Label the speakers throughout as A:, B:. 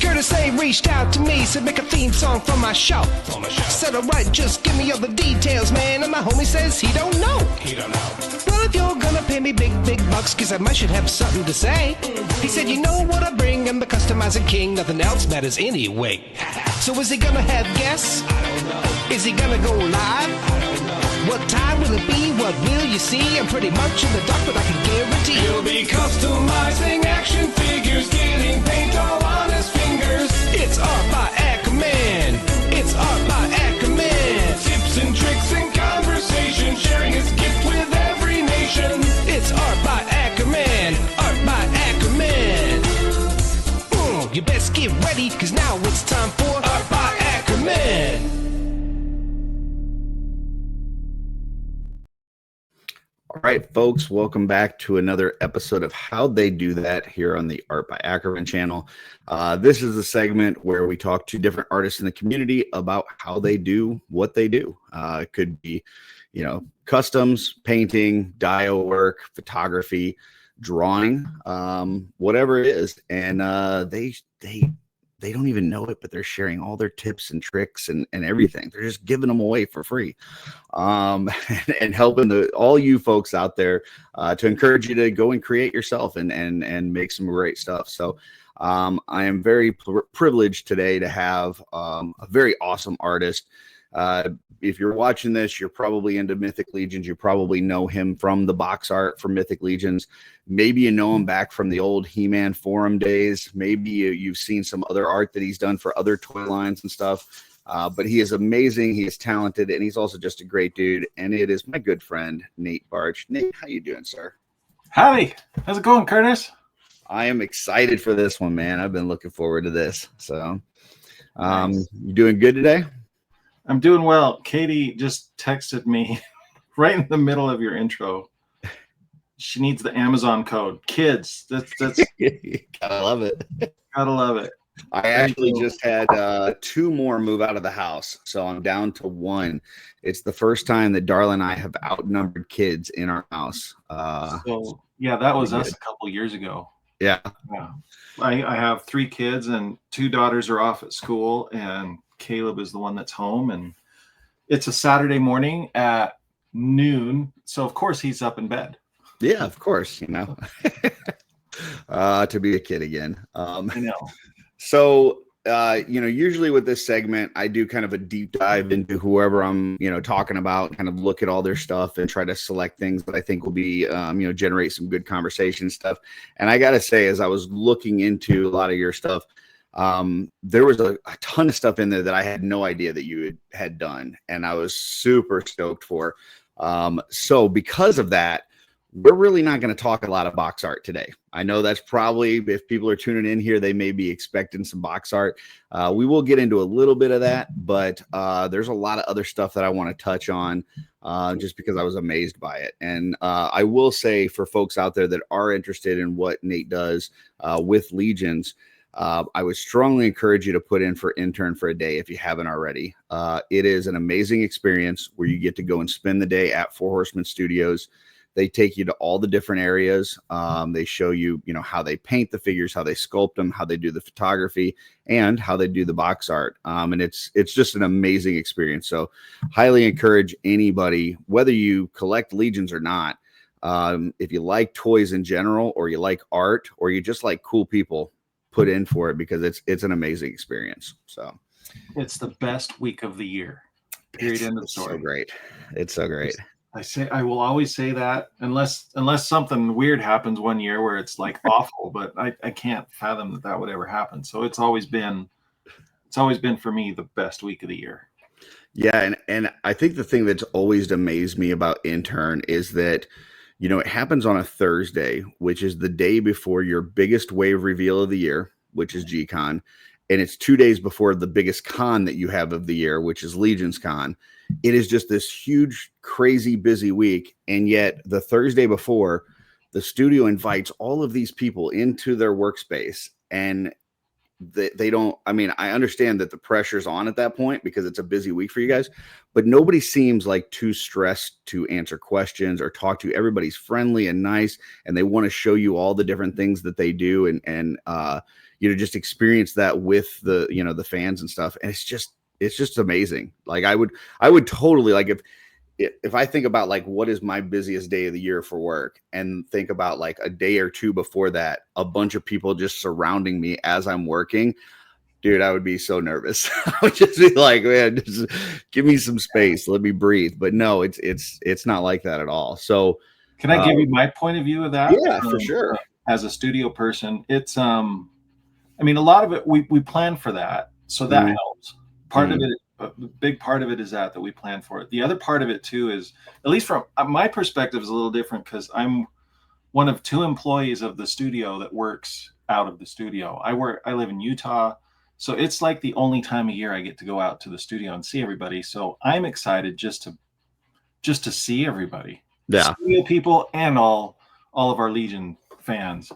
A: Curtis A reached out to me, said make a theme song for my show. Said alright, just give me all the details, man. And my homie says he don't know. Well, if you're gonna pay me big bucks, cause I might should have something to say. He said, you know what I bring, I'm the customizing king, nothing else matters anyway. So is he gonna have guests? I don't know. Is he gonna go live? I don't know. What time will it be? What will you see? I'm pretty much in the dark, but I can guarantee he'll be customizing action figures, getting paint all on his fingers. It's art by Akerman. It's art by Akerman. Tips and tricks and conversation, sharing his gift with every nation. It's art by Akerman. Art by Akerman. You best get ready, cause now it's time for Art by Akerman.
B: All right, folks, welcome back to another episode of How'd They Do That here on the Art by Akerman channel. This is a segment where we talk to different artists in the community about how they do what they do. It could be, customs, painting, dio work, photography, drawing, whatever it is. And they don't even know it, but they're sharing all their tips and tricks and everything. They're just giving them away for free, and helping all you folks out there to encourage you to go and create yourself and make some great stuff. So I am very privileged today to have a very awesome artist. If you're watching this, you're probably into Mythic Legions. You probably know him from the box art for Mythic Legions. Maybe you know him back from the old He-Man forum days. Maybe you've seen some other art that he's done for other toy lines and stuff. But he is amazing. He is talented, and he's also just a great dude. And it is my good friend, Nate Baertsch. Nate, how you doing, sir?
C: Howdy. How's it going, Curtis?
B: I am excited for this one, man. I've been looking forward to this. So
C: Nice.
B: You doing good today?
C: I'm doing well. Katie just texted me right in the middle of your intro. She needs the Amazon code. Kids, that's
B: Gotta love it.
C: Gotta love it.
B: I actually just had 2 more move out of the house, so I'm down to 1. It's the first time that Darla and I have outnumbered kids in our house.
C: So yeah, that was us a couple years ago.
B: Yeah.
C: I have 3 kids, and 2 daughters are off at school, and Caleb is the one that's home. And it's a Saturday morning at noon, so of course he's up in bed.
B: Yeah, of course, to be a kid again.
C: I know.
B: So, usually with this segment, I do kind of a deep dive into whoever I'm, talking about, kind of look at all their stuff and try to select things that I think will be, generate some good conversation stuff. And I got to say, as I was looking into a lot of your stuff, there was a ton of stuff in there that I had no idea that you had done. And I was super stoked for. So because of that, we're really not going to talk a lot of box art today. I know that's probably, if people are tuning in here, they may be expecting some box art. We will get into a little bit of that, but there's a lot of other stuff that I want to touch on just because I was amazed by it. And I will say, for folks out there that are interested in what Nate does with Legions, I would strongly encourage you to put in for intern for a day if you haven't already. It is an amazing experience where you get to go and spend the day at Four Horsemen Studios. They take you to all the different areas. They show you, how they paint the figures, how they sculpt them, how they do the photography, and how they do the box art. And it's just an amazing experience. So highly encourage anybody, whether you collect Legions or not, if you like toys in general, or you like art, or you just like cool people, put in for it, because it's an amazing experience. So
C: It's the best week of the year. Period. End of story.
B: So great. It's so great.
C: I will always say that, unless something weird happens one year where it's like awful, but I can't fathom that would ever happen. So it's always been for me the best week of the year.
B: Yeah, and I think the thing that's always amazed me about intern is that, it happens on a Thursday, which is the day before your biggest wave reveal of the year, which is G-Con, and it's 2 days before the biggest con that you have of the year, which is Legions Con. It is just this huge, crazy, busy week. And yet the Thursday before, the studio invites all of these people into their workspace, and they don't, I mean, I understand that the pressure's on at that point because it's a busy week for you guys, but nobody seems like too stressed to answer questions or talk to you. Everybody's friendly and nice, and they want to show you all the different things that they do, and just experience that with the, the fans and stuff. And it's just amazing. Like I would totally, like, if I think about like what is my busiest day of the year for work, and think about like a day or two before that, a bunch of people just surrounding me as I'm working, dude, I would be so nervous. I would just be like, man, just give me some space, let me breathe. But no, it's not like that at all. So
C: can I give you my point of view of that?
B: Yeah, for sure.
C: As a studio person, it's I mean, a lot of it we plan for that, so that helps. Part of it, a big part of it is that we plan for it. The other part of it too is, at least from my perspective, is a little different because I'm one of 2 employees of the studio that works out of the studio. I live in Utah, so it's like the only time of year I get to go out to the studio and see everybody. So I'm excited just to see everybody, studio people, and all of our Legion fans,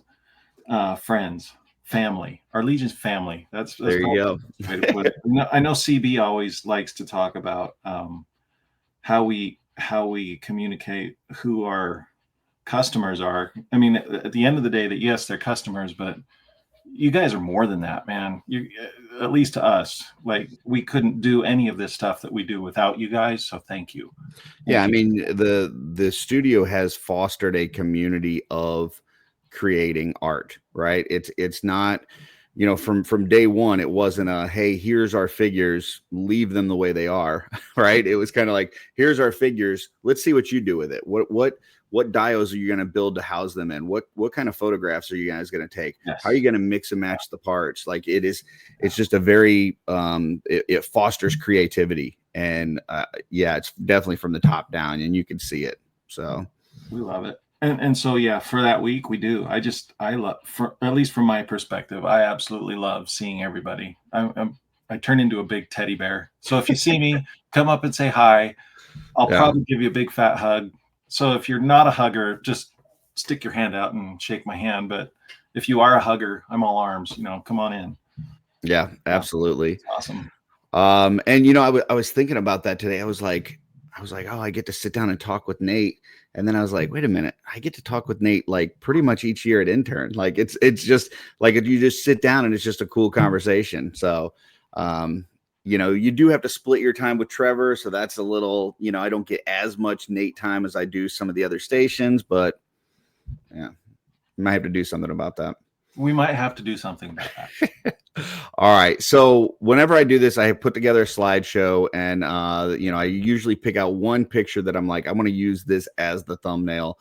C: friends. Family, our Legion's family. That's
B: there you go.
C: Way to put it. I know CB always likes to talk about how we communicate who our customers are. I mean, at the end of the day, that yes, they're customers, but you guys are more than that, man. You, at least to us, like we couldn't do any of this stuff that we do without you guys. So thank you.
B: I mean, the studio has fostered a community of creating art, right? It's not, from day one, it wasn't a, hey, here's our figures, leave them the way they are, right? It was kind of like, here's our figures, let's see what you do with it. What dials are you going to build to house them in? What kind of photographs are you guys going to take?
C: Yes.
B: How are you going to mix and match the parts? Like it's just a very it fosters creativity, and it's definitely from the top down, and you can see it. So
C: we love it. And so, yeah, for that week, we do. I love, at least from my perspective, I absolutely love seeing everybody. I turn into a big teddy bear. So if you see me, come up and say hi. I'll probably give you a big fat hug. So if you're not a hugger, just stick your hand out and shake my hand. But if you are a hugger, I'm all arms. Come on in.
B: Yeah, absolutely.
C: Awesome.
B: And I was thinking about that today. I was like, oh, I get to sit down and talk with Nate. And then I was like, wait a minute, I get to talk with Nate like pretty much each year at intern. Like it's just like, if you just sit down and it's just a cool conversation. So, you do have to split your time with Trevor. So that's a little, I don't get as much Nate time as I do some of the other stations, but yeah, you might have to do something about that.
C: We might have to do something about that.
B: All right. So whenever I do this, I put together a slideshow, and I usually pick out one picture that I'm like, I want to use this as the thumbnail.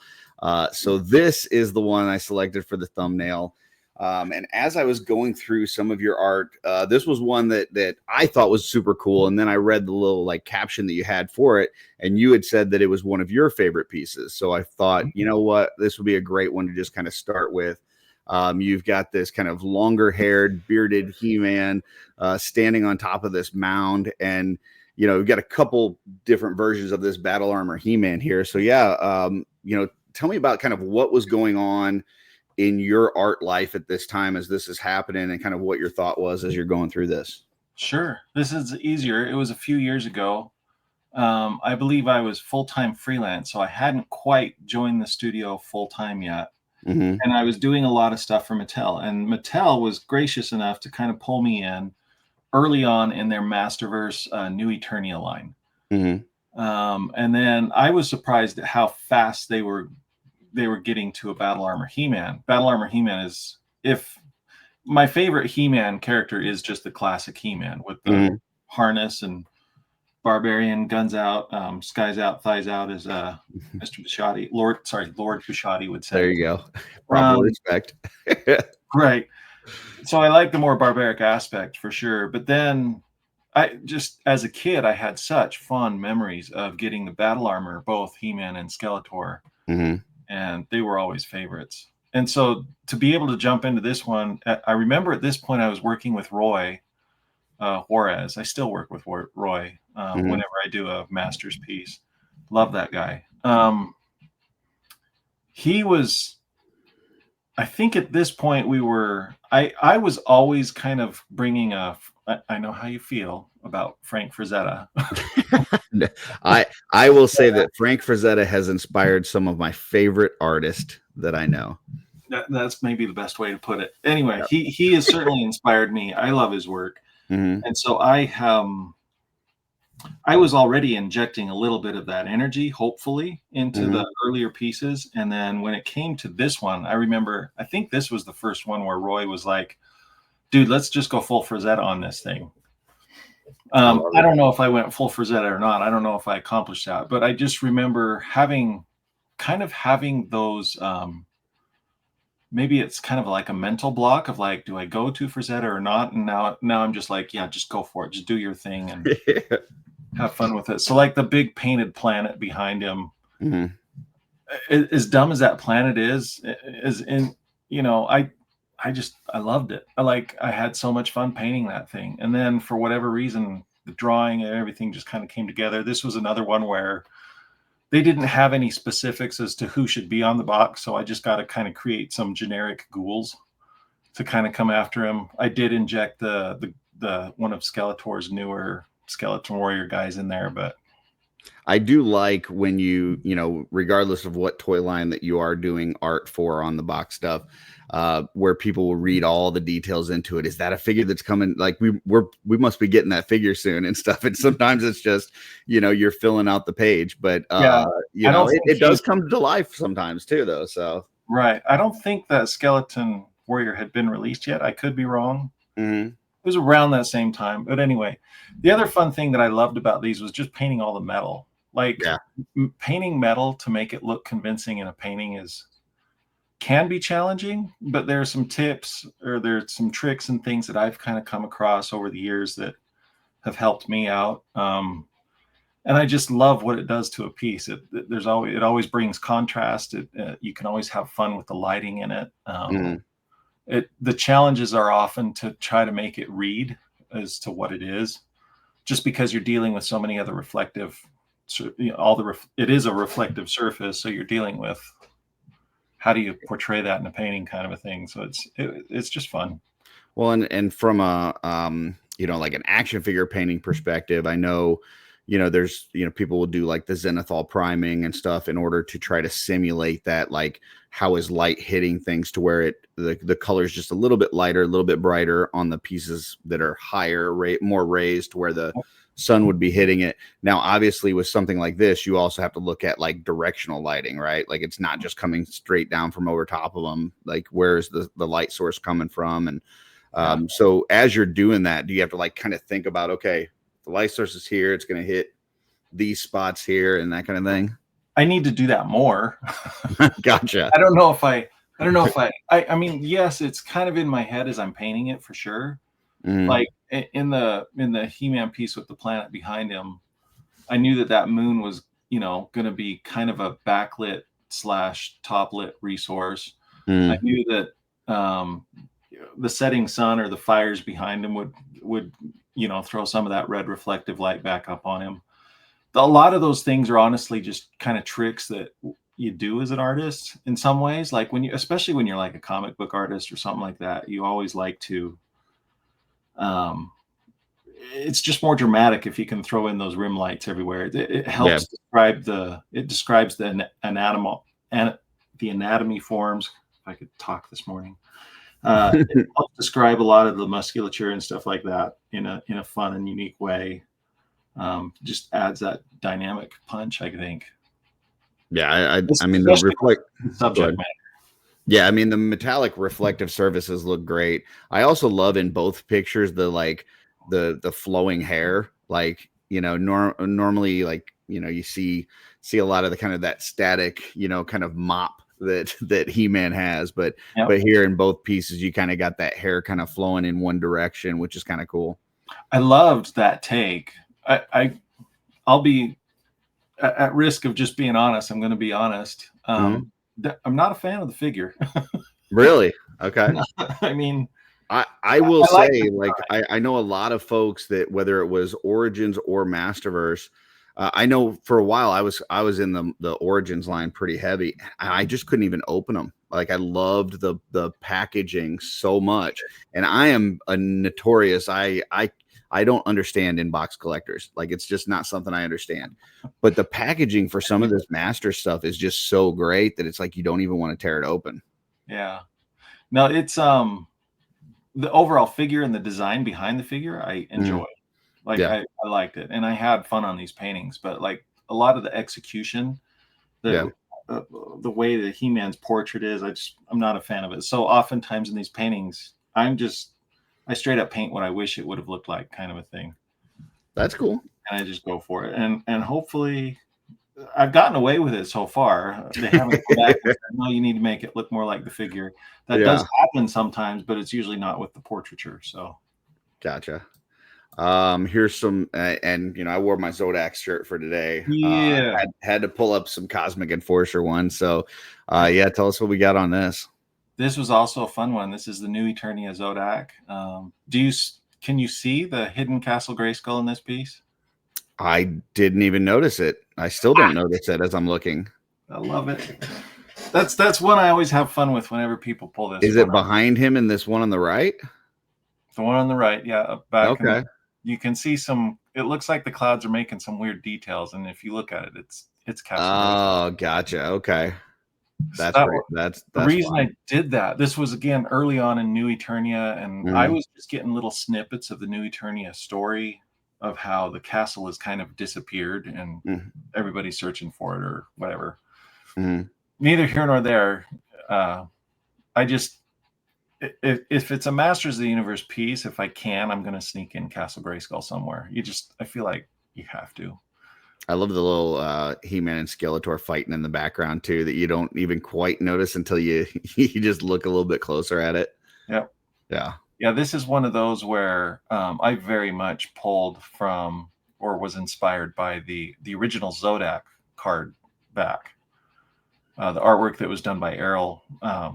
B: So this is the one I selected for the thumbnail. And as I was going through some of your art, this was one that I thought was super cool. And then I read the little like caption that you had for it, and you had said that it was one of your favorite pieces. So I thought, you know what, this would be a great one to just kind of start with. You've got this kind of longer haired, bearded He-Man standing on top of this mound. And, we've got a couple different versions of this battle armor He-Man here. So, tell me about kind of what was going on in your art life at this time as this is happening, and kind of what your thought was as you're going through this.
C: Sure. This is easier. It was a few years ago. I believe I was full-time freelance, so I hadn't quite joined the studio full-time yet.
B: Mm-hmm.
C: And I was doing a lot of stuff for Mattel, and Mattel was gracious enough to kind of pull me in early on in their Masterverse New Eternia line.
B: Mm-hmm.
C: And then I was surprised at how fast they were getting to a Battle Armor He-Man. Battle Armor He-Man is, if my favorite He-Man character is just the classic He-Man with the harness and Barbarian, guns out, skies out, thighs out, as Mr. Bishotti, Lord Bishotti would say.
B: There you go. Proper respect.
C: Right. So I like the more barbaric aspect for sure. But then I just, as a kid, I had such fond memories of getting the battle armor, both He-Man and Skeletor.
B: Mm-hmm.
C: And they were always favorites. And so to be able to jump into this one, I remember at this point I was working with Roy Juarez. I still work with Roy whenever I do a master's piece. Love that guy. He was I think at this point I was always kind of bringing I know how you feel about Frank Frazetta.
B: I will say that Frank Frazetta has inspired some of my favorite artists that I know.
C: That's maybe the best way to put it. Anyway, he has certainly inspired me. I love his work.
B: Mm-hmm.
C: And so I was already injecting a little bit of that energy, hopefully, into the earlier pieces. And then when it came to this one, I think this was the first one where Roy was like, dude, let's just go full Frazetta on this thing. I don't know if I went full Frazetta or not. I don't know if I accomplished that, but I just remember having those, maybe it's kind of like a mental block of like, do I go to Frazetta or not? And now I'm just like, yeah, just go for it. Just do your thing and have fun with it. So like the big painted planet behind him, as dumb as that planet is in, I loved it. I had so much fun painting that thing. And then for whatever reason, the drawing and everything just kind of came together. This was another one where they didn't have any specifics as to who should be on the box. So I just got to kind of create some generic ghouls to kind of come after him. I did inject the one of Skeletor's newer Skeleton Warrior guys in there, but
B: I do like when regardless of what toy line that you are doing art for on the box stuff, where people will read all the details into it. Is that a figure that's coming? Like we must be getting that figure soon and stuff. And sometimes it's just, you're filling out the page, but it does come to life sometimes too, though. So
C: right. I don't think that Skeleton Warrior had been released yet. I could be wrong.
B: Mm-hmm.
C: It was around that same time. But anyway, the other fun thing that I loved about these was just painting all the metal. Painting metal to make it look convincing in a painting can be challenging, but there are some tips or there's some tricks and things that I've kind of come across over the years that have helped me out. And I just love what it does to a piece. It always brings contrast. You can always have fun with the lighting in it. The challenges are often to try to make it read as to what it is, just because you're dealing with so many other reflective, it is a reflective surface. So you're dealing with how do you portray that in a painting kind of a thing. So it's just fun.
B: Well, and from a, like an action figure painting perspective, I know, there's, people will do like the zenithal priming and stuff in order to try to simulate that, like how is light hitting things to where the color is just a little bit lighter, a little bit brighter on the pieces that are higher, more raised where the sun would be hitting it. Now, obviously with something like this, you also have to look at like directional lighting, right? Like it's not just coming straight down from over top of them. Like where's the light source coming from? And so as you're doing that, do you have to like kind of think about, okay, the light source is here, it's going to hit these spots here and that kind of thing?
C: I need to do that more.
B: Gotcha.
C: I don't know if I mean, yes, it's kind of in my head as I'm painting it for sure. Like in the He-Man piece with the planet behind him, I knew that moon was, going to be kind of a backlit / top lit resource. I knew that the setting sun or the fires behind him would throw some of that red reflective light back up on him. A lot of those things are honestly just kind of tricks that you do as an artist in some ways. Like especially when you're like a comic book artist or something like that, you always like to, it's just more dramatic if you can throw in those rim lights everywhere. It helps describes the anatomy forms. If I could talk this morning, it helps describe a lot of the musculature and stuff like that in a fun and unique way. Just adds that dynamic punch, I think.
B: Yeah, I mean the
C: subject matter.
B: Yeah, I mean the metallic reflective surfaces look great. I also love in both pictures the flowing hair. Like normally like you see a lot of the kind of that static kind of mop that He-Man has, but here in both pieces you kind of got that hair kind of flowing in one direction, which is kind of cool.
C: I loved that take. I'll be at risk of just being honest. I'm going to be honest. I'm not a fan of the figure.
B: Really? Okay.
C: I mean,
B: I will say, I know a lot of folks that whether it was Origins or Masterverse, I know for a while I was in the Origins line pretty heavy. I just couldn't even open them. Like I loved the packaging so much, and I am a notorious I don't understand inbox collectors. Like it's just not something I understand. But the packaging for some of this master stuff is just so great that it's like you don't even want to tear it open.
C: Yeah. No, it's the overall figure and the design behind the figure I enjoy. Like I liked it, and I had fun on these paintings. But like a lot of the execution, the way that He-Man's portrait is, I'm not a fan of it. So oftentimes in these paintings, I straight up paint what I wish it would have looked like, kind of a thing.
B: That's cool.
C: And I just go for it, and hopefully, I've gotten away with it so far. They haven't come back and said, no, you need to make it look more like the figure. That does happen sometimes, but it's usually not with the portraiture. So,
B: gotcha. Here's some, and I wore my Zodak shirt for today.
C: Yeah,
B: had to pull up some Cosmic Enforcer ones. So, tell us what we got on this.
C: This was also a fun one. This is the new Eternia Zodak. Can you see the hidden Castle Grayskull in this piece?
B: I didn't even notice it. I still don't notice it as I'm looking.
C: I love it. That's one I always have fun with whenever people pull this.
B: Is it behind him in this one on the right?
C: The one on the right, yeah, up back.
B: Okay.
C: You can see some. It looks like the clouds are making some weird details, and if you look at it, it's Castle.
B: Oh, gotcha. Okay. That's great. That's
C: the reason I did that. This was again early on in New Eternia, and I was just getting little snippets of the New Eternia story of how the castle has kind of disappeared and everybody's searching for it or whatever. Neither here nor there. If it's a Masters of the Universe piece, if I can, I'm going to sneak in Castle Grayskull somewhere. I feel like you have to.
B: I love the little He-Man and Skeletor fighting in the background too, that you don't even quite notice until you just look a little bit closer at it.
C: Yep. Yeah, this is one of those where I very much pulled from or was inspired by the original Zodak card back. The artwork that was done by Errol. I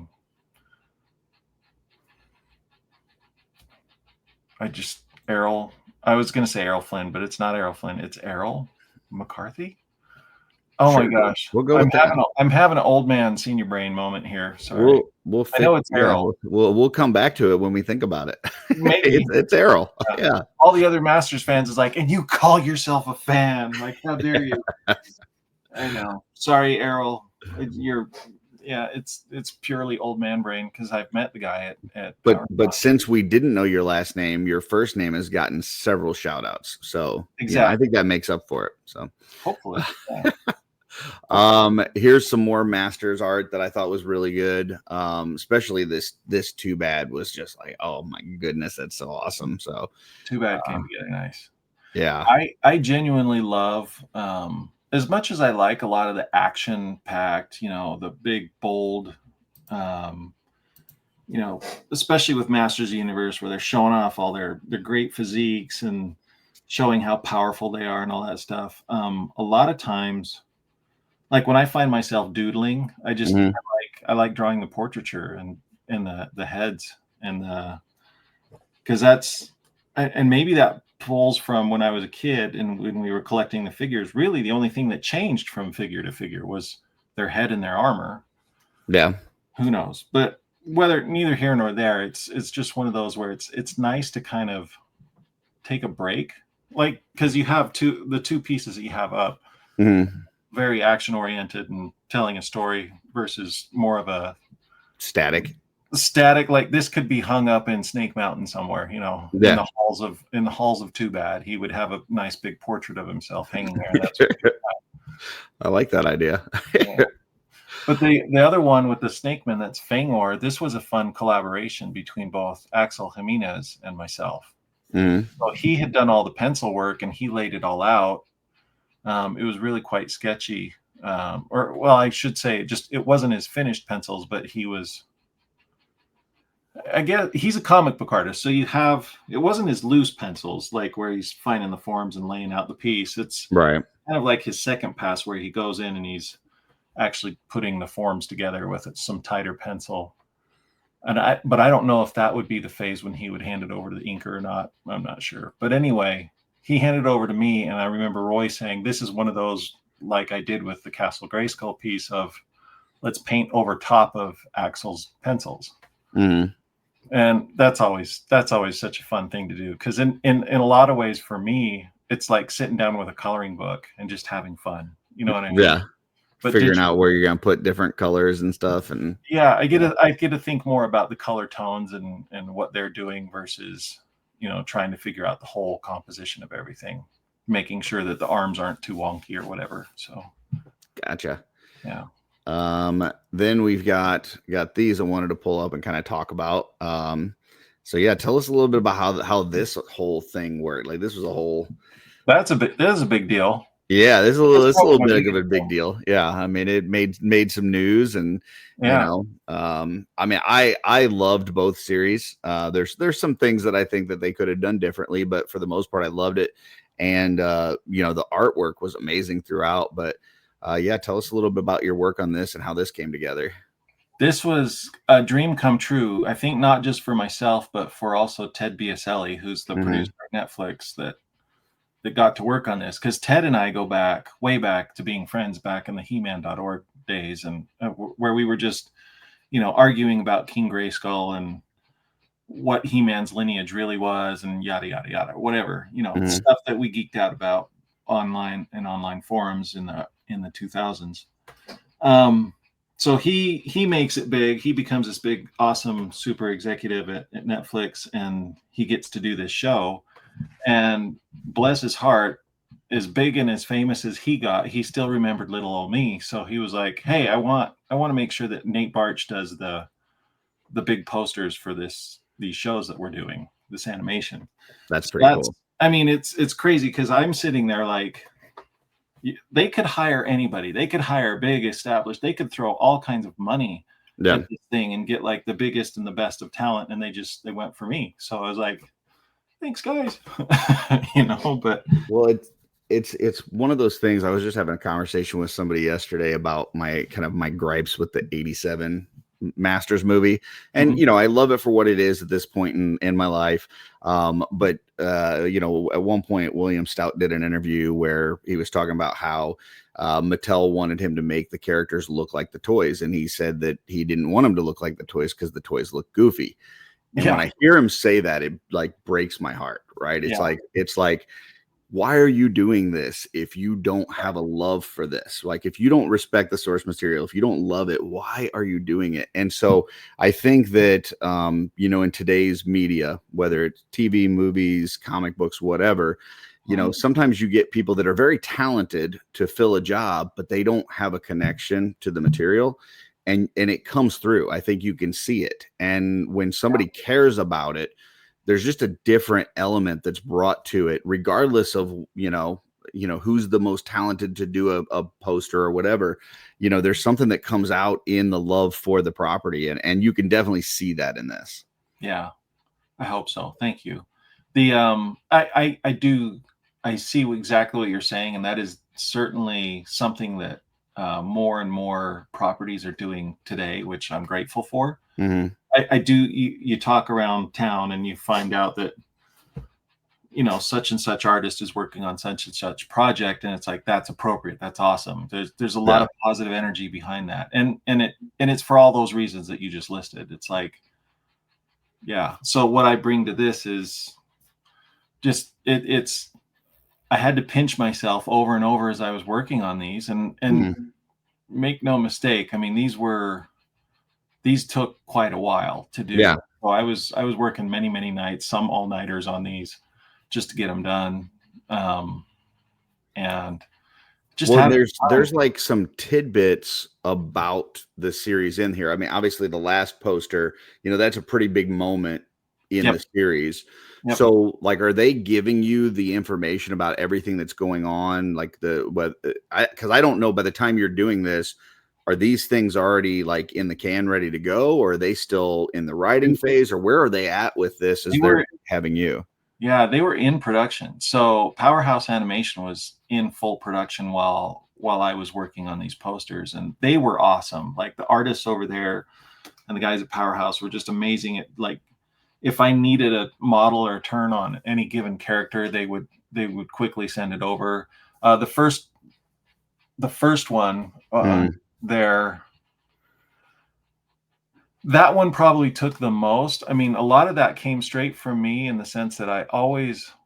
C: was going to say Errol Flynn, but it's not Errol Flynn. It's Errol McCarthy. Oh my gosh.
B: We'll go with that.
C: I'm having an old man senior brain moment here. Sorry. I know it's Errol.
B: We'll come back to it when we think about it.
C: Maybe.
B: it's Errol. Yeah.
C: All the other Masters fans is like, and you call yourself a fan. Like, how dare you? I know. Sorry, Errol. It's purely old man brain because I've met the guy at
B: but since we didn't know your last name, your first name has gotten several shout outs. So
C: exactly.
B: I think that makes up for it. So
C: hopefully.
B: Here's some more Masters art that I thought was really good. Especially this Too Bad was just like, oh my goodness, that's so awesome. So
C: Too Bad came together nice.
B: Yeah.
C: I genuinely love as much as I like a lot of the action-packed, the big, bold, especially with Masters of the Universe where they're showing off all their great physiques and showing how powerful they are and all that stuff. A lot of times, like when I find myself doodling, I like drawing the portraiture and the heads and because that's and maybe that pulls from when I was a kid and when we were collecting the figures. Really, the only thing that changed from figure to figure was their head and their armor.
B: Yeah,
C: who knows? But whether neither here nor there, it's just one of those where it's nice to kind of take a break, like because you have the two pieces that you have up, very action oriented and telling a story versus more of a static. Like this could be hung up in Snake Mountain somewhere, in the halls of Too Bad. He would have a nice big portrait of himself hanging there. That's
B: I like that idea.
C: Yeah. But the other one with the Snakeman, that's Fangor. This was a fun collaboration between both Axel Jimenez and myself. So he had done all the pencil work and he laid it all out. It was really quite sketchy, I should say, it wasn't his finished pencils, but he was. I guess he's a comic book artist, so it wasn't his loose pencils like where he's finding the forms and laying out the piece. It's
B: right,
C: kind of like his second pass where he goes in and he's actually putting the forms together with some tighter pencil. But I don't know if that would be the phase when he would hand it over to the inker or not. I'm not sure. But anyway, he handed it over to me, and I remember Roy saying, "This is one of those, like I did with the Castle Grayskull piece, of let's paint over top of Axel's pencils."
B: Mm-hmm.
C: And that's always such a fun thing to do, because in a lot of ways for me, it's like sitting down with a coloring book and just having fun. You know what I mean?
B: Yeah.
C: But
B: figuring out where you're gonna put different colors and stuff, and
C: yeah, I get to think more about the color tones and what they're doing versus, you know, trying to figure out the whole composition of everything, making sure that the arms aren't too wonky or whatever. So
B: gotcha.
C: Yeah.
B: Then we've got these I wanted to pull up and kind of talk about. So yeah, tell us a little bit about how this whole thing worked. Like, this was a whole.
C: That is a big deal.
B: Yeah, this is a little bit of a big deal. Yeah, I mean, it made some news, and
C: yeah.
B: you know, I mean, I loved both series. There's some things that I think that they could have done differently, but for the most part, I loved it. And you know, the artwork was amazing throughout. But yeah, tell us a little bit about your work on this and how this came together.
C: This was a dream come true. I think not just for myself, but for also Ted Biaselli, who's the producer at Netflix that got to work on this, because Ted and I go back way back to being friends back in the He-Man.org days, and where we were just, you know, arguing about King Grayskull and what He-Man's lineage really was, and yada yada yada, whatever, you know, stuff that we geeked out about online forums in the 2000s. So he makes it big. He becomes this big, awesome, super executive at Netflix, and he gets to do this show. And bless his heart, as big and as famous as he got, he still remembered little old me. So he was like, "Hey, I want to make sure that Nate Baertsch does the big posters for these shows that we're doing, this animation."
B: That's pretty cool.
C: I mean, it's crazy, because I'm sitting there like, they could hire anybody. They could hire big established. They could throw all kinds of money at this thing and get like the biggest and the best of talent, and they went for me. So I was like, thanks, guys. You know, but
B: well, it's one of those things. I was just having a conversation with somebody yesterday about my gripes with the 87 Masters movie, and you know, I love it for what it is at this point in my life. But you know, at one point, William Stout did an interview where he was talking about how Mattel wanted him to make the characters look like the toys, and he said that he didn't want them to look like the toys because the toys look goofy. And when I hear him say that, it like breaks my heart, right? It's like, why are you doing this if you don't have a love for this? Like, if you don't respect the source material, if you don't love it, why are you doing it? And so I think that, you know, in today's media, whether it's TV, movies, comic books, whatever, you know, sometimes you get people that are very talented to fill a job, but they don't have a connection to the material. And it comes through. I think you can see it. And when somebody cares about it, there's just a different element that's brought to it, regardless of, you know, who's the most talented to do a poster or whatever. You know, there's something that comes out in the love for the property. And you can definitely see that in this.
C: Yeah, I hope so. Thank you. The I see exactly what you're saying. And that is certainly something that more and more properties are doing today, which I'm grateful for. I do. You talk around town and you find out that, you know, such and such artist is working on such and such project, and it's like, that's appropriate. That's awesome. There's a lot of positive energy behind that, and it's for all those reasons that you just listed. It's like, yeah. So what I bring to this is just it's. I had to pinch myself over and over as I was working on these, and make no mistake. I mean, these took quite a while to do.
B: Yeah.
C: So I was working many nights, some all-nighters on these, just to get them done. And just
B: there's like some tidbits about the series in here. I mean, obviously the last poster, you know, that's a pretty big moment in the series. So like, are they giving you the information about everything that's going on? Like because I don't know, by the time you're doing this, are these things already like in the can ready to go, or are they still in the writing phase, or where are they at with this as they're having you?
C: Yeah, they were in production. So Powerhouse Animation was in full production while I was working on these posters, and they were awesome. Like, the artists over there and the guys at Powerhouse were just amazing at, like, if I needed a model or a turn on any given character, they would they would quickly send it over. The first one there, that one probably took the most. I mean, a lot of that came straight from me in the sense that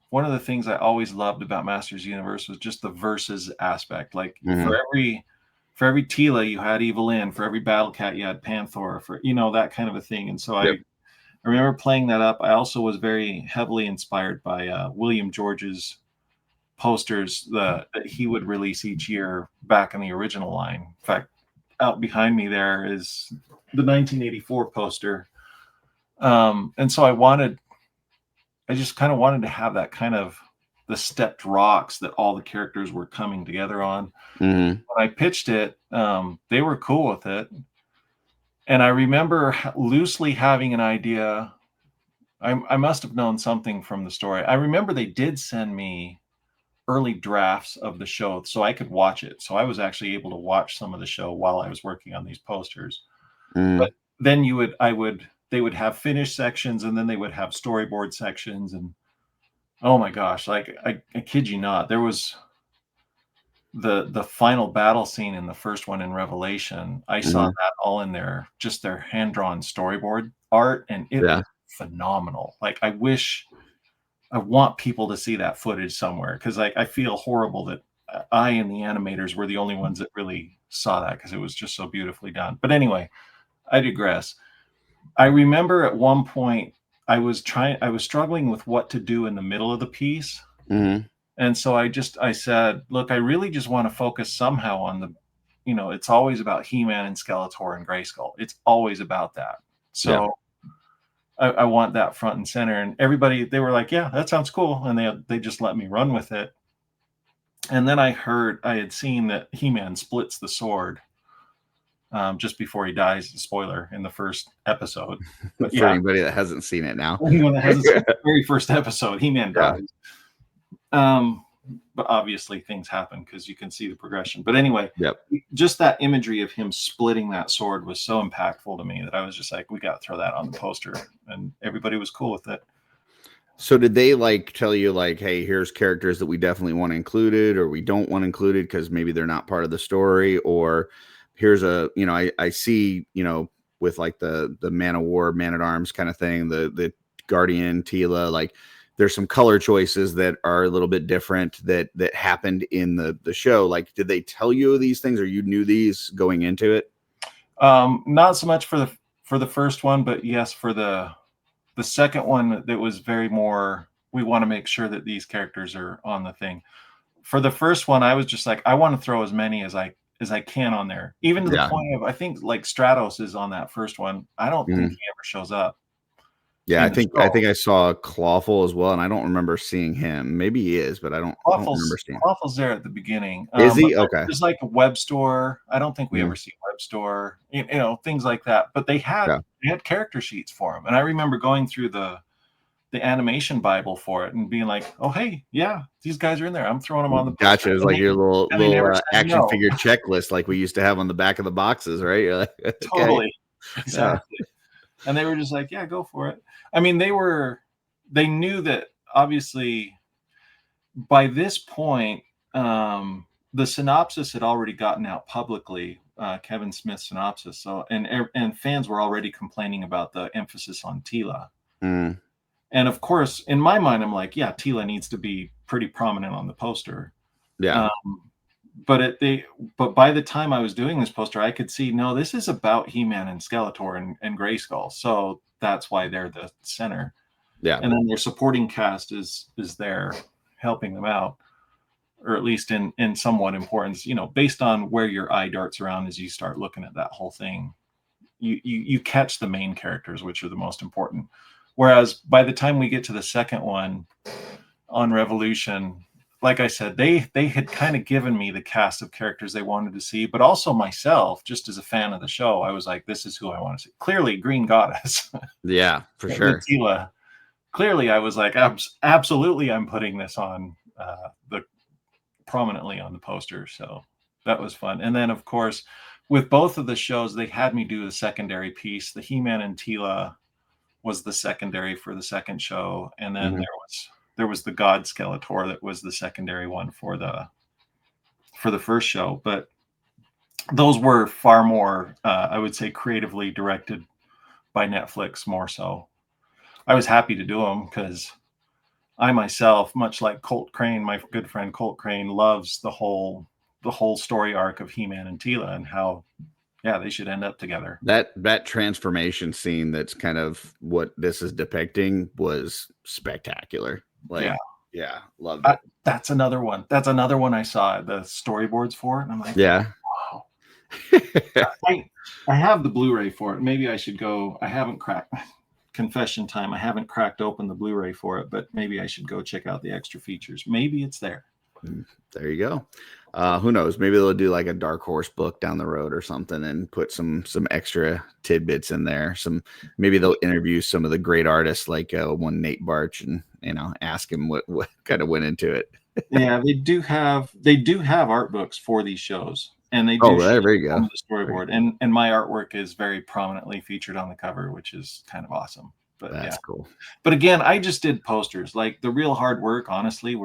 C: one of the things I always loved about Masters Universe was just the versus aspect. Like for every Tila, you had Evelyn. For every Battle Cat, you had Panther. For that kind of a thing. And so I remember playing that up. I also was very heavily inspired by William George's posters that he would release each year back in the original line. In fact, out behind me there is the 1984 poster. And so I just kind of wanted to have that kind of the stepped rocks that all the characters were coming together on. When I pitched it, they were cool with it. And I remember loosely having an idea. I must have known something from the story. I remember they did send me early drafts of the show so I could watch it. So I was actually able to watch some of the show while I was working on these posters. But then they would have finished sections, and then they would have storyboard sections. And oh my gosh, like I kid you not, there was the final battle scene in the first one in Revelation. I saw that all in their hand-drawn storyboard art, and it was phenomenal. Like I want people to see that footage somewhere, because I feel horrible that I and the animators were the only ones that really saw that, because it was just so beautifully done. But anyway, I digress. I remember at one point I was struggling with what to do in the middle of the piece. And so I said, look, I really just want to focus somehow on it's always about He-Man and Skeletor and Grayskull. It's always about that. So I want that front and center. And everybody, they were like, yeah, that sounds cool. And they just let me run with it. And then I had seen that He-Man splits the sword just before he dies. Spoiler, in the first episode. But
B: for anybody that hasn't seen it now.
C: Anyone that hasn't seen the very first episode, He-Man dies. But obviously things happen because you can see the progression. But anyway, just that imagery of him splitting that sword was so impactful to me that I was just like, we got to throw that on the poster, and everybody was cool with it.
B: So did they tell you hey, here's characters that we definitely want included or we don't want included because maybe they're not part of the story, or here's I see, with the Man of War, Man at Arms kind of thing, the Guardian, Tila, there's some color choices that are a little bit different that happened in the show. Did they tell you these things, or you knew these going into it?
C: Not so much for the first one, but yes, for the second one, that was very more, we want to make sure that these characters are on the thing. For the first one, I was just like, I want to throw as many as I can on there, even to the point of, I think Stratos is on that first one. I don't think he ever shows up.
B: Yeah, I think I saw Clawful as well, and I don't remember seeing him. Maybe he is, but I don't remember seeing him.
C: Clawful's there at the beginning.
B: Is he? Okay.
C: There's a web store. I don't think we ever see web store. Things like that. But they had character sheets for him, and I remember going through the animation Bible for it and being like, oh hey, yeah, these guys are in there. I'm throwing them on the poster.
B: Gotcha. It was like your little action figure checklist, like we used to have on the back of the boxes, right? You're like, okay.
C: Totally, exactly. And they were just like, yeah, go for it. I mean, they knew that obviously by this point, the synopsis had already gotten out publicly, Kevin Smith's synopsis. So, and fans were already complaining about the emphasis on Tila. And of course, in my mind, I'm like, yeah, Tila needs to be pretty prominent on the poster.
B: Yeah.
C: But by the time I was doing this poster, I could see, no, this is about He-Man and Skeletor and Grayskull. So that's why they're the center.
B: Yeah.
C: And then their supporting cast is there helping them out, or at least in somewhat importance, based on where your eye darts around as you start looking at that whole thing. You catch the main characters, which are the most important. Whereas by the time we get to the second one on Revolution, like I said, they had kind of given me the cast of characters they wanted to see, but also myself, just as a fan of the show, I was like, this is who I want to see. Clearly, Green Goddess.
B: Yeah, for sure.
C: Tila. Clearly, I was like, absolutely, I'm putting this on prominently on the poster. So that was fun. And then, of course, with both of the shows, they had me do the secondary piece. The He-Man and Tila was the secondary for the second show, and then there was there was the God Skeletor that was the secondary one for the first show, but those were far more, I would say, creatively directed by Netflix more so. I was happy to do them because I myself, much like Colt Crane, my good friend Colt Crane, loves the whole story arc of He-Man and Teela and how, yeah, they should end up together.
B: That transformation scene that's kind of what this is depicting was spectacular. Like, yeah, loved it.
C: That's another one. That's another one I saw the storyboards for, and I'm like,
B: yeah.
C: Wow. I have the Blu-ray for it. Maybe I should go. I haven't cracked. Confession time. I haven't cracked open the Blu-ray for it, but maybe I should go check out the extra features. Maybe it's there.
B: There you go. Who knows? Maybe they'll do like a Dark Horse book down the road or something and put some extra tidbits in there. Maybe they'll interview some of the great artists like one Nate Baertsch and ask him what kind of went into it.
C: Yeah, they do have art books for these shows, and they do
B: there you go.
C: The storyboard, and my artwork is very prominently featured on the cover, which is kind of awesome. But
B: that's cool.
C: But again, I just did posters. Like the real hard work, honestly,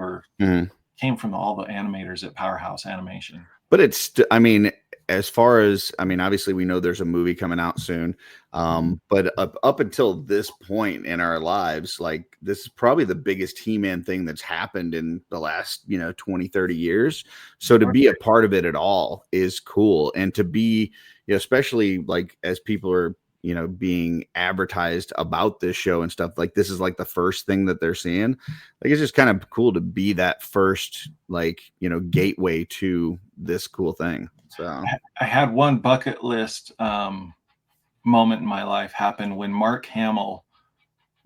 C: came from all the animators at Powerhouse Animation.
B: But it's, I mean, as far as, I mean, obviously we know there's a movie coming out soon. But up until this point in our lives, like this is probably the biggest He-Man thing that's happened in the last, 20, 30 years. So to be a part of it at all is cool. And to be, especially like as people are, being advertised about this show and stuff, like this is like the first thing that they're seeing. Like it's just kind of cool to be that first, like, gateway to this cool thing. So
C: I had one bucket list moment in my life happen when Mark Hamill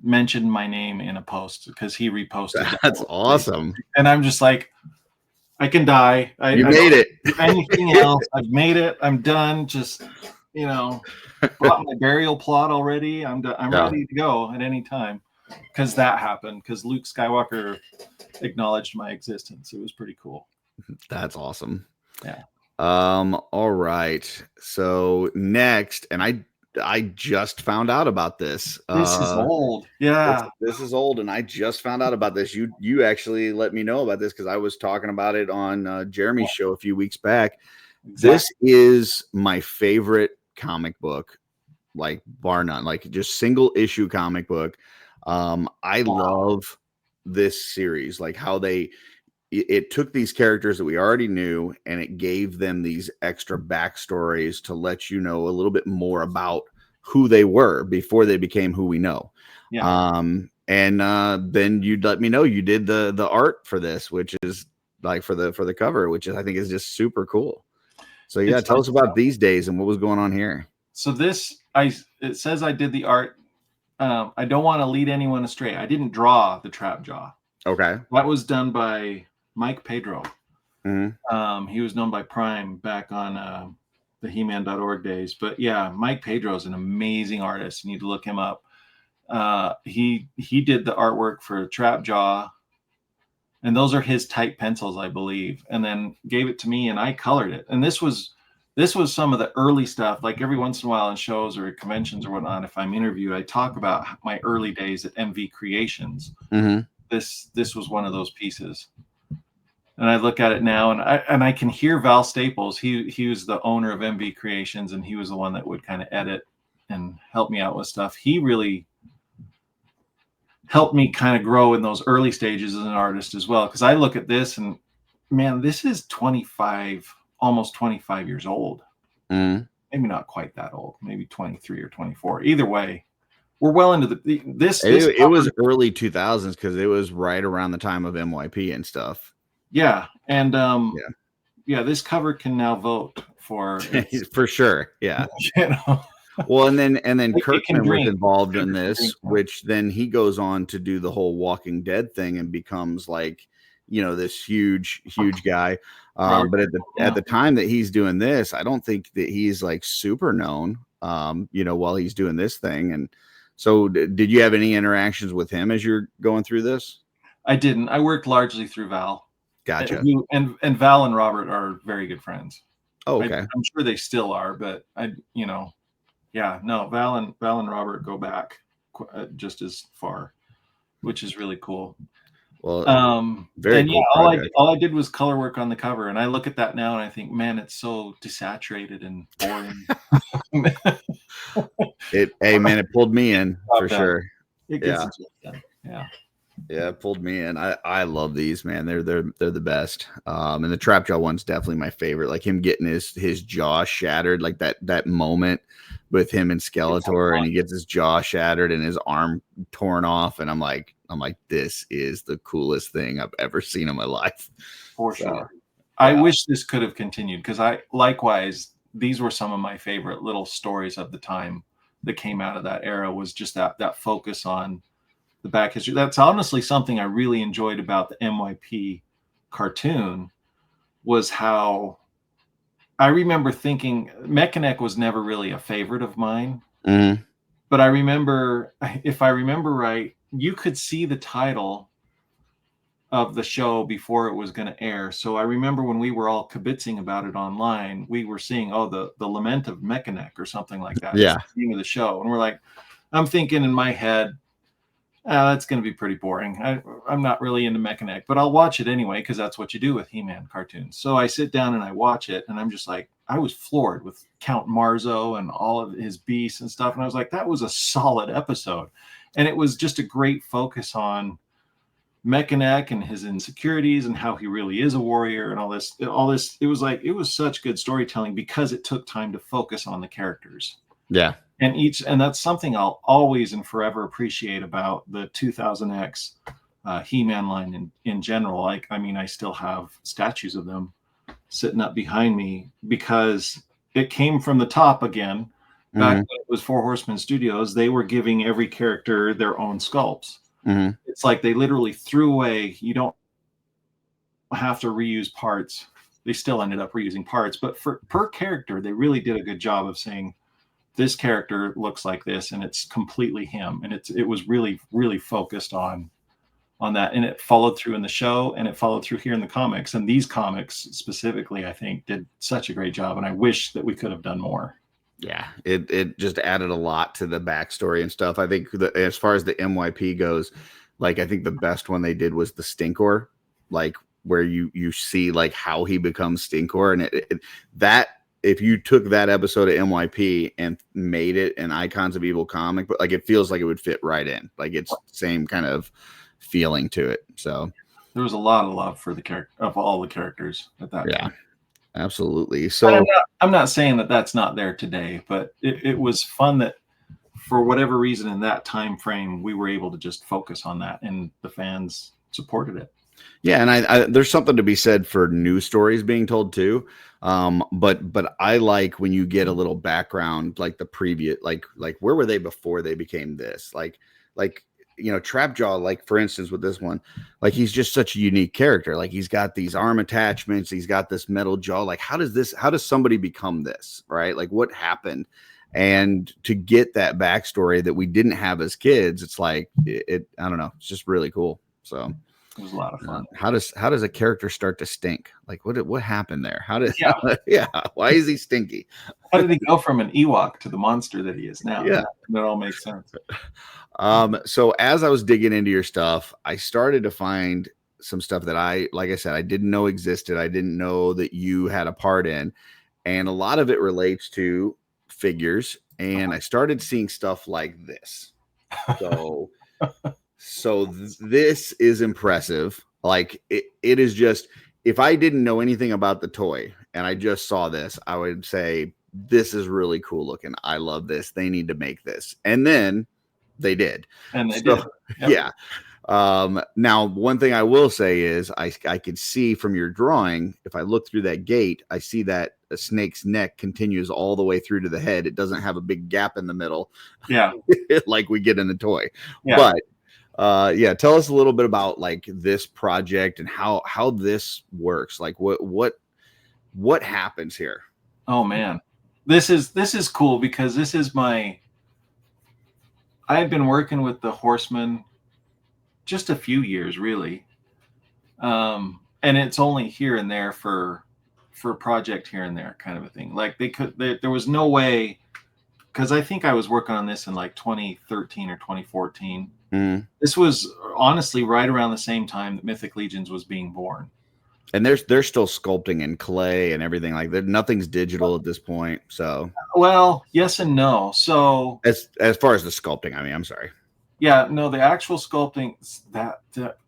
C: mentioned my name in a post because he reposted.
B: That's awesome.
C: And I'm just like, I can die.
B: You made it.
C: Anything else? I've made it. I'm done. Just, bought my burial plot already. I'm ready to go at any time because that happened because Luke Skywalker acknowledged my existence. It was pretty cool.
B: That's awesome.
C: Yeah.
B: All right. So next, and I just found out about this.
C: This is old. Yeah.
B: This is old, and I just found out about this. You actually let me know about this because I was talking about it on Jeremy's show a few weeks back. Exactly. This is my favorite comic book, like bar none, like just single issue comic book. I love this series, like how it took these characters that we already knew and it gave them these extra backstories to let you know a little bit more about who they were before they became who we know. Yeah. And then you'd let me know you did the art for this, which is like for the cover, which I think is just super cool. So yeah, tell us about these days and what was going on here.
C: So it says I did the art. I don't want to lead anyone astray. I didn't draw the Trap Jaw.
B: Okay.
C: That was done by Mike Pedro.
B: Mm-hmm.
C: He was known by Prime back on the He-Man.org days. But yeah, Mike Pedro is an amazing artist. You need to look him up. He did the artwork for Trap Jaw. And those are his type pencils, I believe, and then gave it to me and I colored it. And this was some of the early stuff. Like every once in a while in shows or conventions or whatnot, if I'm interviewed, I talk about my early days at MV Creations.
B: Mm-hmm.
C: This was one of those pieces. And I look at it now and I can hear Val Staples. He was the owner of MV Creations and he was the one that would kind of edit and help me out with stuff. He really helped me kind of grow in those early stages as an artist as well. Because I look at this and, man, this is 25, almost 25 years old.
B: Mm.
C: Maybe not quite that old. Maybe 23 or 24. Either way, we're well into this.
B: It was early 2000s because it was right around the time of MYP and stuff.
C: Yeah, and this cover can now vote for
B: for sure. Yeah. Well, and then Kirkman was involved in this, which then he goes on to do the whole Walking Dead thing and becomes like, this huge guy. But at the time that he's doing this, I don't think that he's like super known, while he's doing this thing. And so did you have any interactions with him as you're going through this? I
C: didn't. I worked largely through Val.
B: Gotcha.
C: And Val and Robert are very good friends.
B: Oh, okay.
C: I'm sure they still are, but yeah, no, Val and Robert go back just as far, which is really cool.
B: Well, very
C: and
B: cool
C: yeah,
B: project.
C: all I did was color work on the cover, and I look at that now and I think, man, it's so desaturated and boring.
B: Hey man, it pulled me in for
C: Done.
B: sure.
C: It gets
B: Yeah.
C: the job done. Yeah.
B: Yeah, it pulled me in. I love these, man. They're the best. And the trap jaw one's definitely my favorite. Like him getting his jaw shattered, like that moment with him and Skeletor, and he gets his jaw shattered and his arm torn off, and I'm like, this is the coolest thing I've ever seen in my life.
C: For sure. I wish this could have continued, because these were some of my favorite little stories of the time that came out of that era, was just that focus on the back history. That's honestly something I really enjoyed about the MYP cartoon, was how I remember thinking Mechanic was never really a favorite of mine.
B: Mm-hmm.
C: But I remember, if I remember right, you could see the title of the show before it was going to air. So I remember when we were all kibitzing about it online, we were seeing, the Lament of Mechanic or something like that.
B: Yeah.
C: It's the name of the show. And we're like, I'm thinking in my head, that's going to be pretty boring. I'm not really into Mechanic, but I'll watch it anyway, because that's what you do with He-Man cartoons. So I sit down and I watch it, and I'm just like, I was floored with Count Marzo and all of his beasts and stuff. And I was like, that was a solid episode. And it was just a great focus on Mechanic and his insecurities and how he really is a warrior and all this. It was such good storytelling, because it took time to focus on the characters.
B: Yeah.
C: And that's something I'll always and forever appreciate about the 2000X He-Man line in general. Like, I mean, I still have statues of them sitting up behind me, because it came from the top again. Back when it was Four Horsemen Studios, they were giving every character their own sculpts.
B: Mm-hmm.
C: It's like they literally threw away, you don't have to reuse parts. They still ended up reusing parts, but per character, they really did a good job of saying, this character looks like this, and it's completely him. And it was really, really focused on that. And it followed through in the show, and it followed through here in the comics. And these comics specifically, I think, did such a great job. And I wish that we could have done more.
B: Yeah, it just added a lot to the backstory and stuff. I think as far as the MYP goes, like, I think the best one they did was the Stinkor, like where you see like how he becomes Stinkor, and that if you took that episode of MYP and made it an Icons of Evil comic, but like it feels like it would fit right in. Like it's same kind of feeling to it. So
C: there was a lot of love for the character of all the characters at that time.
B: Absolutely. So
C: I'm not saying that that's not there today, but it was fun that for whatever reason in that time frame, we were able to just focus on that, and the fans supported it.
B: Yeah, and I there's something to be said for new stories being told too. But I like when you get a little background, like the previous, like where were they before they became this? Like Trapjaw, like for instance with this one, like he's just such a unique character. Like he's got these arm attachments, he's got this metal jaw. Like how does somebody become this, right? Like what happened? And to get that backstory that we didn't have as kids, it's like I don't know, it's just really cool. So
C: it was a lot of fun.
B: How does a character start to stink? Like what happened there? Why is he stinky?
C: How did he go from an Ewok to the monster that he is now?
B: Yeah,
C: that all makes sense.
B: So as I was digging into your stuff, I started to find some stuff that like I said, I didn't know existed. I didn't know that you had a part in, and a lot of it relates to figures. And I started seeing stuff like this. So this is impressive. Like it is just, if I didn't know anything about the toy and I just saw this, I would say, this is really cool looking. I love this. They need to make this. And then they did.
C: And they did.
B: Yep. Yeah. Now, one thing I will say is I could see from your drawing, if I look through that gate, I see that a snake's neck continues all the way through to the head. It doesn't have a big gap in the middle.
C: Yeah.
B: Like we get in the toy.
C: Yeah.
B: But tell us a little bit about like this project and how this works. Like what happens here?
C: Oh man, this is cool, because this is I've been working with the Horsemen just a few years really. And it's only here and there for a project here and there kind of a thing. Like there was no way because I think I was working on this in like 2013 or 2014.
B: Mm.
C: This was honestly right around the same time that Mythic Legions was being born.
B: And they're still sculpting in clay and everything like that. Nothing's digital at this point. So,
C: well, yes and no. So
B: as far as the sculpting, I mean, I'm sorry.
C: Yeah, no, the actual sculpting, that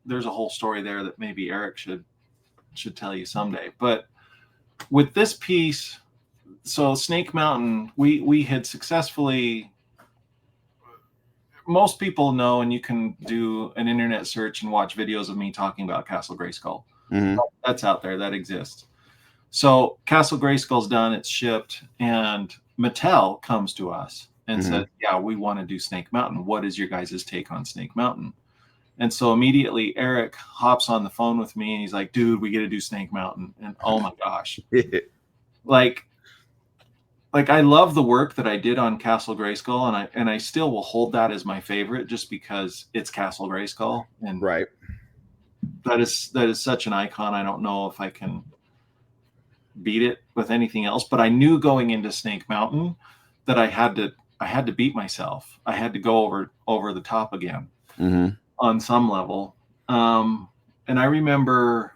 C: there's a whole story there that maybe Eric should tell you someday. But with this piece, so Snake Mountain, we had successfully. Most people know, and you can do an internet search and watch videos of me talking about Castle Grayskull.
B: Mm-hmm.
C: That's out there. That exists. So Castle Grayskull's done. It's shipped, and Mattel comes to us and said, yeah, we want to do Snake Mountain. What is your guys' take on Snake Mountain? And so immediately Eric hops on the phone with me and he's like, dude, we got to do Snake Mountain. And oh my gosh, like I love the work that I did on Castle Grayskull, and I still will hold that as my favorite just because it's Castle Grayskull. And
B: right.
C: That is such an icon. I don't know if I can beat it with anything else, but I knew going into Snake Mountain that I had to beat myself. I had to go over the top again on some level. And I remember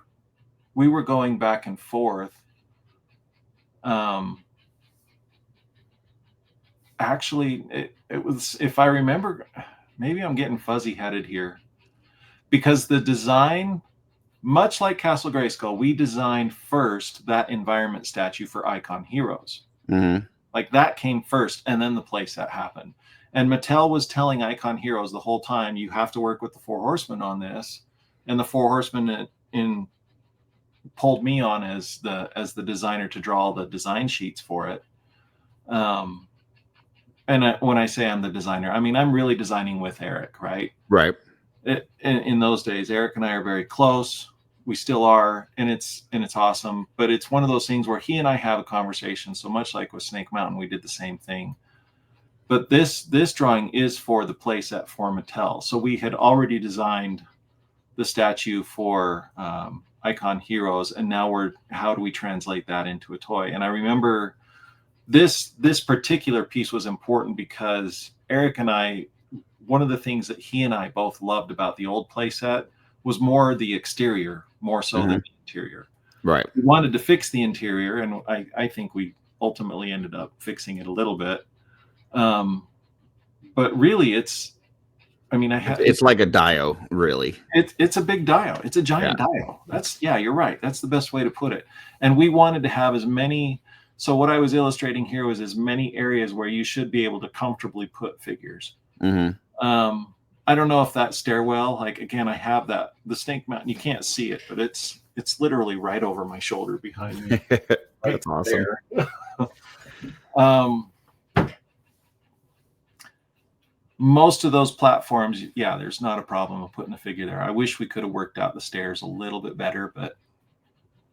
C: we were going back and forth. Actually, it was, if I remember, maybe I'm getting fuzzy headed here, because the design, much like Castle Grayskull, we designed first that environment statue for Icon Heroes. Like that came first, and then the playset happened. And Mattel was telling Icon Heroes the whole time, you have to work with the Four Horsemen on this. And the Four Horsemen pulled me on as the designer to draw the design sheets for it. And when I say I'm the designer, I mean I'm really designing with Eric, right?
B: Right.
C: In those days, Eric and I are very close. We still are, and it's awesome. But it's one of those things where he and I have a conversation. So much like with Snake Mountain, we did the same thing. But this drawing is for the playset for Mattel. So we had already designed the statue for Icon Heroes, and now how do we translate that into a toy? And I remember this particular piece was important because Eric and I, one of the things that he and I both loved about the old playset was more the exterior, more so than the interior.
B: Right.
C: We wanted to fix the interior, and I think we ultimately ended up fixing it a little bit. But really, it's like a dio, really. It's a big dio. It's a giant dio. You're right. That's the best way to put it. And we wanted to have as many. So what I was illustrating here was as many areas where you should be able to comfortably put figures. I don't know if that stairwell, like again, I have the Snake Mountain. You can't see it, but it's literally right over my shoulder behind me.
B: That's awesome.
C: Most of those platforms, there's not a problem of putting a figure there. I wish we could have worked out the stairs a little bit better, but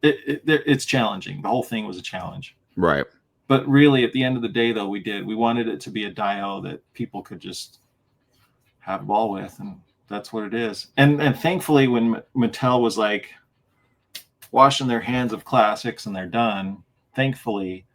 C: it's challenging. The whole thing was a challenge.
B: Right.
C: But really, at the end of the day, though, we wanted it to be a dio that people could just have a ball with, and that's what it is. And thankfully, when Mattel was like washing their hands of classics and they're done, thankfully,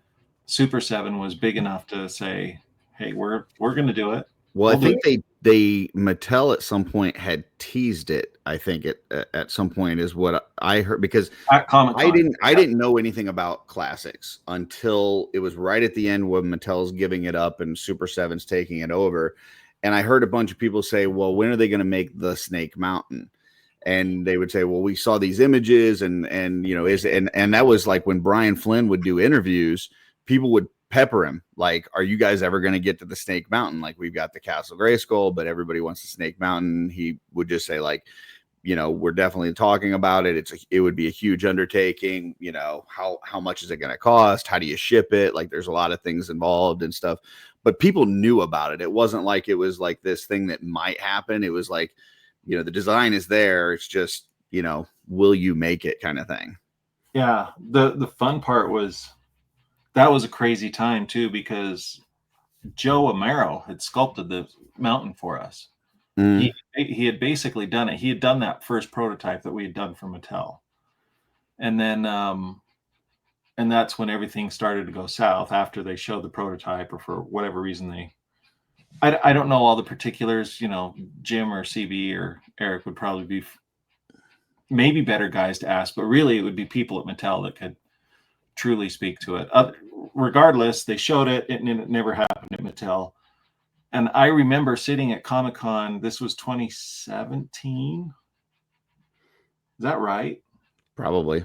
C: Super7 was big enough to say, "Hey, we're going to do it."
B: Well, I think they Mattel at some point had teased it. I think at some point is what I heard, because I didn't know anything about classics until it was right at the end when Mattel's giving it up and Super7's taking it over. And I heard a bunch of people say, well, when are they going to make the Snake Mountain? And they would say, well, we saw these images and that was like when Brian Flynn would do interviews, people would pepper him like, are you guys ever going to get to the Snake Mountain? Like, we've got the Castle Grayskull, but everybody wants the Snake Mountain. He would just say, like, we're definitely talking about it. It would be a huge undertaking. How much is it going to cost? How do you ship it? Like, there's a lot of things involved and stuff, but people knew about it. It wasn't like it was like this thing that might happen. It was like, the design is there. It's just, will you make it kind of thing.
C: Yeah. The fun part was, that was a crazy time too, because Joe Amaro had sculpted the mountain for us. He had basically done it. He had done that first prototype that we had done for Mattel. And then that's when everything started to go south after they showed the prototype, or for whatever reason I don't know all the particulars. Jim or CB or Eric would probably be maybe better guys to ask, but really it would be people at Mattel that could truly speak to it. Regardless, they showed it and it never happened at Mattel. And I remember sitting at Comic-Con, this was 2017. Is that right? Probably.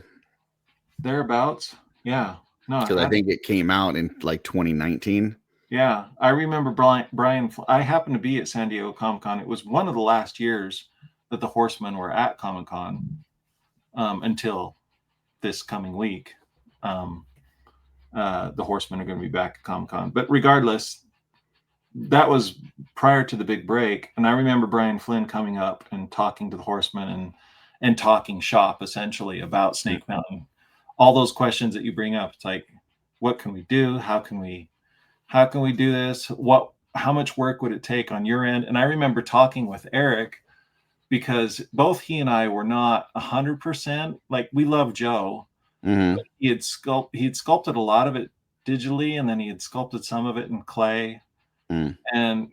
C: Thereabouts. Yeah. No,
B: because I think it came out in like 2019.
C: Yeah. I remember Brian. I happened to be at San Diego Comic-Con. It was one of the last years that the Horsemen were at Comic-Con until this coming week. The Horsemen are going to be back at Comic-Con. But regardless, that was prior to the big break. And I remember Brian Flynn coming up and talking to the Horsemen and talking shop essentially about Snake Mountain. All those questions that you bring up, it's like, what can we do? How can we do this? How much work would it take on your end? And I remember talking with Eric, because both he and I were not 100%. Like, we love Joe.
B: Mm-hmm.
C: He had sculpted a lot of it digitally, and then he had sculpted some of it in clay. And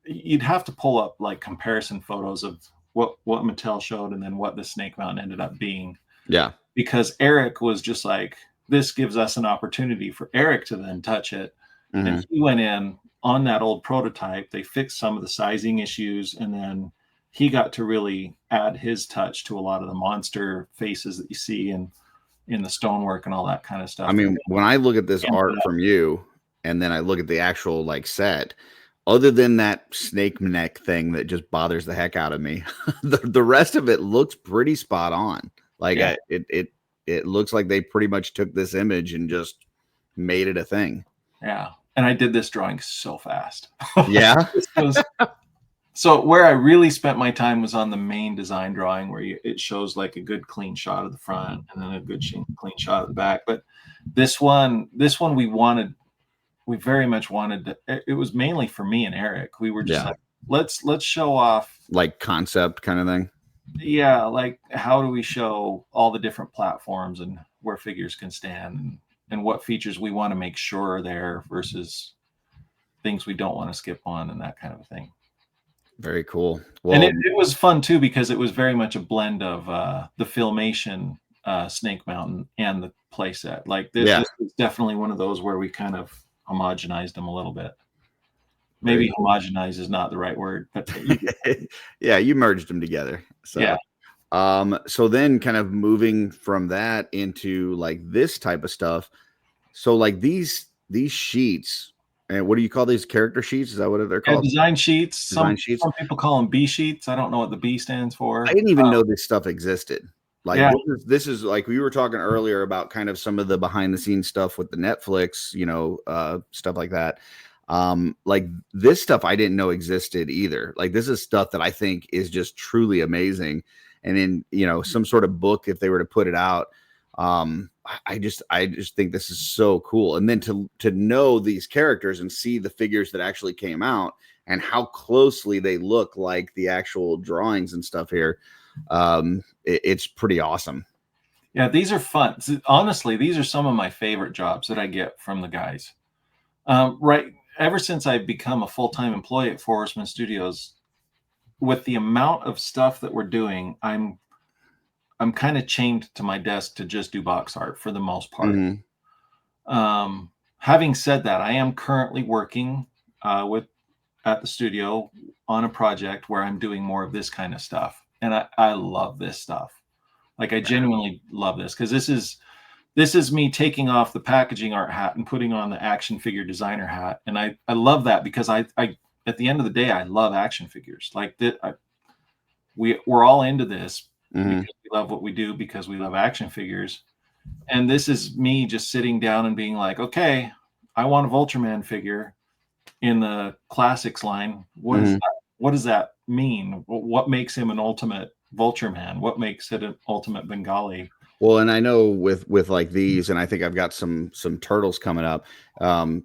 C: you'd have to pull up like comparison photos of what Mattel showed and then what the Snake Mountain ended up being.
B: Yeah.
C: Because Eric was just like, this gives us an opportunity for Eric to then touch it.
B: Mm-hmm.
C: And he went in on that old prototype. They fixed some of the sizing issues, and then he got to really add his touch to a lot of the monster faces that you see in the stonework and all that kind of stuff.
B: I mean, when I look at this art from you, and then I look at the actual like set, other than that snake neck thing that just bothers the heck out of me, the rest of it looks pretty spot on. Like, yeah. It looks like they pretty much took this image and just made it a thing.
C: Yeah. And I did this drawing so fast.
B: Yeah.
C: So where I really spent my time was on the main design drawing, where it shows like a good clean shot of the front and then a good clean shot of the back. But this one we very much wanted it was mainly for me and Eric. We were just like, let's show off,
B: like, concept kind of thing.
C: Yeah, like, how do we show all the different platforms and where figures can stand, and what features we want to make sure are there versus things we don't want to skip on, and that kind of a thing.
B: Very cool. Well,
C: and it was fun too, because it was very much a blend of the Filmation Snake Mountain and the playset. Like, this was definitely one of those where we kind of homogenized them a little bit. Maybe homogenize is not the right word, but
B: yeah, you merged them together. So
C: yeah.
B: So then kind of moving from that into like this type of stuff. So like these sheets, and what do you call these, character sheets? Is that what they're called?
C: Design sheets. Some people call them B sheets. I don't know what the B stands for.
B: I didn't even know this stuff existed. Like, this is like, we were talking earlier about kind of some of the behind the scenes stuff with the Netflix, stuff like that. Like, this stuff I didn't know existed either. Like, this is stuff that I think is just truly amazing. And in, some sort of book, if they were to put it out, I just think this is so cool. And then to know these characters and see the figures that actually came out and how closely they look like the actual drawings and stuff here. It's pretty awesome.
C: Yeah, these are fun. Honestly, these are some of my favorite jobs that I get from the guys. Right. Ever since I've become a full-time employee at Horsemen Studios, with the amount of stuff that we're doing, I'm kind of chained to my desk to just do box art for the most part.
B: Mm-hmm.
C: Having said that, I am currently working at the studio on a project where I'm doing more of this kind of stuff. And I love this stuff. Like, I genuinely love this, because this is me taking off the packaging art hat and putting on the action figure designer hat. And I love that, because I at the end of the day, I love action figures. Like, we're all into this because we love what we do, because we love action figures. And this is me just sitting down and being like, okay, I want a Vultureman figure in the classics line. What does that mean? What makes him an ultimate Vultureman? What makes it an ultimate Bengali?
B: Well, and I know with like these, and I think I've got some turtles coming up.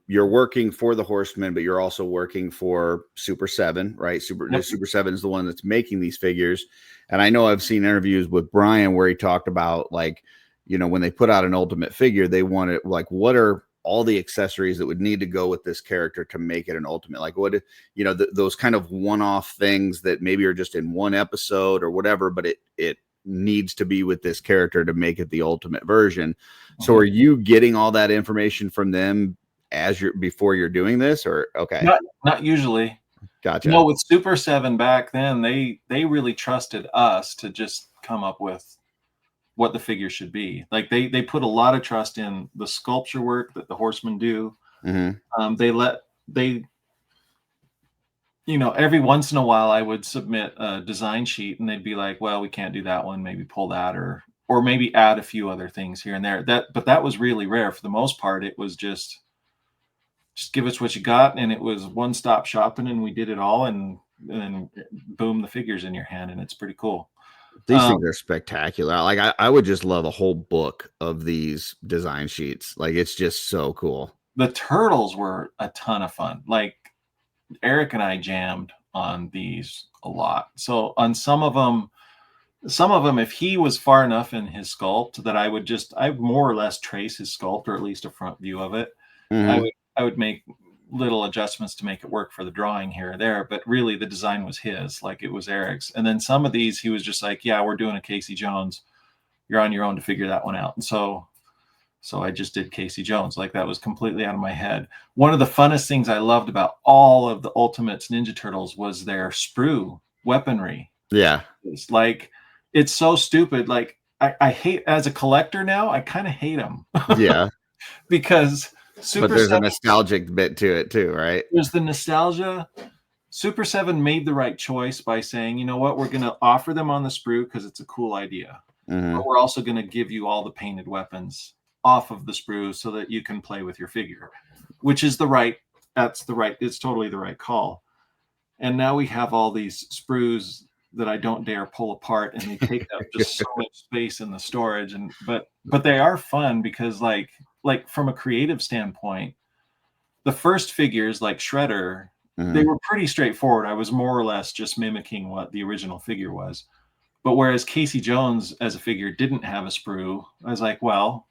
B: You're working for the Horsemen, but you're also working for Super7, right? Super7 is the one that's making these figures. And I know I've seen interviews with Brian where he talked about, like, when they put out an ultimate figure, they want it like, what are all the accessories that would need to go with this character to make it an ultimate? Like what, those kind of one-off things that maybe are just in one episode or whatever, but it needs to be with this character to make it the ultimate version. So are you getting all that information from them before you're doing this, or okay?
C: Not usually.
B: Gotcha.
C: No, with Super7 back then, they really trusted us to just come up with what the figure should be. Like they put a lot of trust in the sculpture work that the Horsemen do. Every once in a while I would submit a design sheet and they'd be like, well, we can't do that one, maybe pull that, or maybe add a few other things here and there. But that was really rare. For the most part, it was just give us what you got, and it was one-stop shopping, and we did it all, and then boom, the figure's in your hand, and it's pretty cool.
B: These things are spectacular. Like I would just love a whole book of these design sheets. Like it's just so cool.
C: The turtles were a ton of fun. Like Eric and I jammed on these a lot. So on some of them, if he was far enough in his sculpt that I would more or less trace his sculpt, or at least a front view of it. I would make little adjustments to make it work for the drawing here or there, but really the design was his, like it was Eric's. And then some of these, he was just like, yeah, we're doing a Casey Jones. You're on your own to figure that one out. And so I just did Casey Jones. Like that was completely out of my head. One of the funnest things I loved about all of the Ultimates Ninja Turtles was their sprue weaponry.
B: Yeah.
C: It's like, it's so stupid. Like I hate, as a collector now, I kind of hate them.
B: Yeah.
C: Because
B: but there's a nostalgic bit to it too, right?
C: There's the nostalgia. Super7 made the right choice by saying, you know what, we're going to offer them on the sprue because it's a cool idea. But we're also going to give you all the painted weapons off of the sprue so that you can play with your figure, which is it's totally the right call. And now we have all these sprues that I don't dare pull apart, and they take up just so much space in the storage. But they are fun because like from a creative standpoint, the first figures like Shredder, they were pretty straightforward. I was more or less just mimicking what the original figure was. But whereas Casey Jones as a figure didn't have a sprue, I was like, well,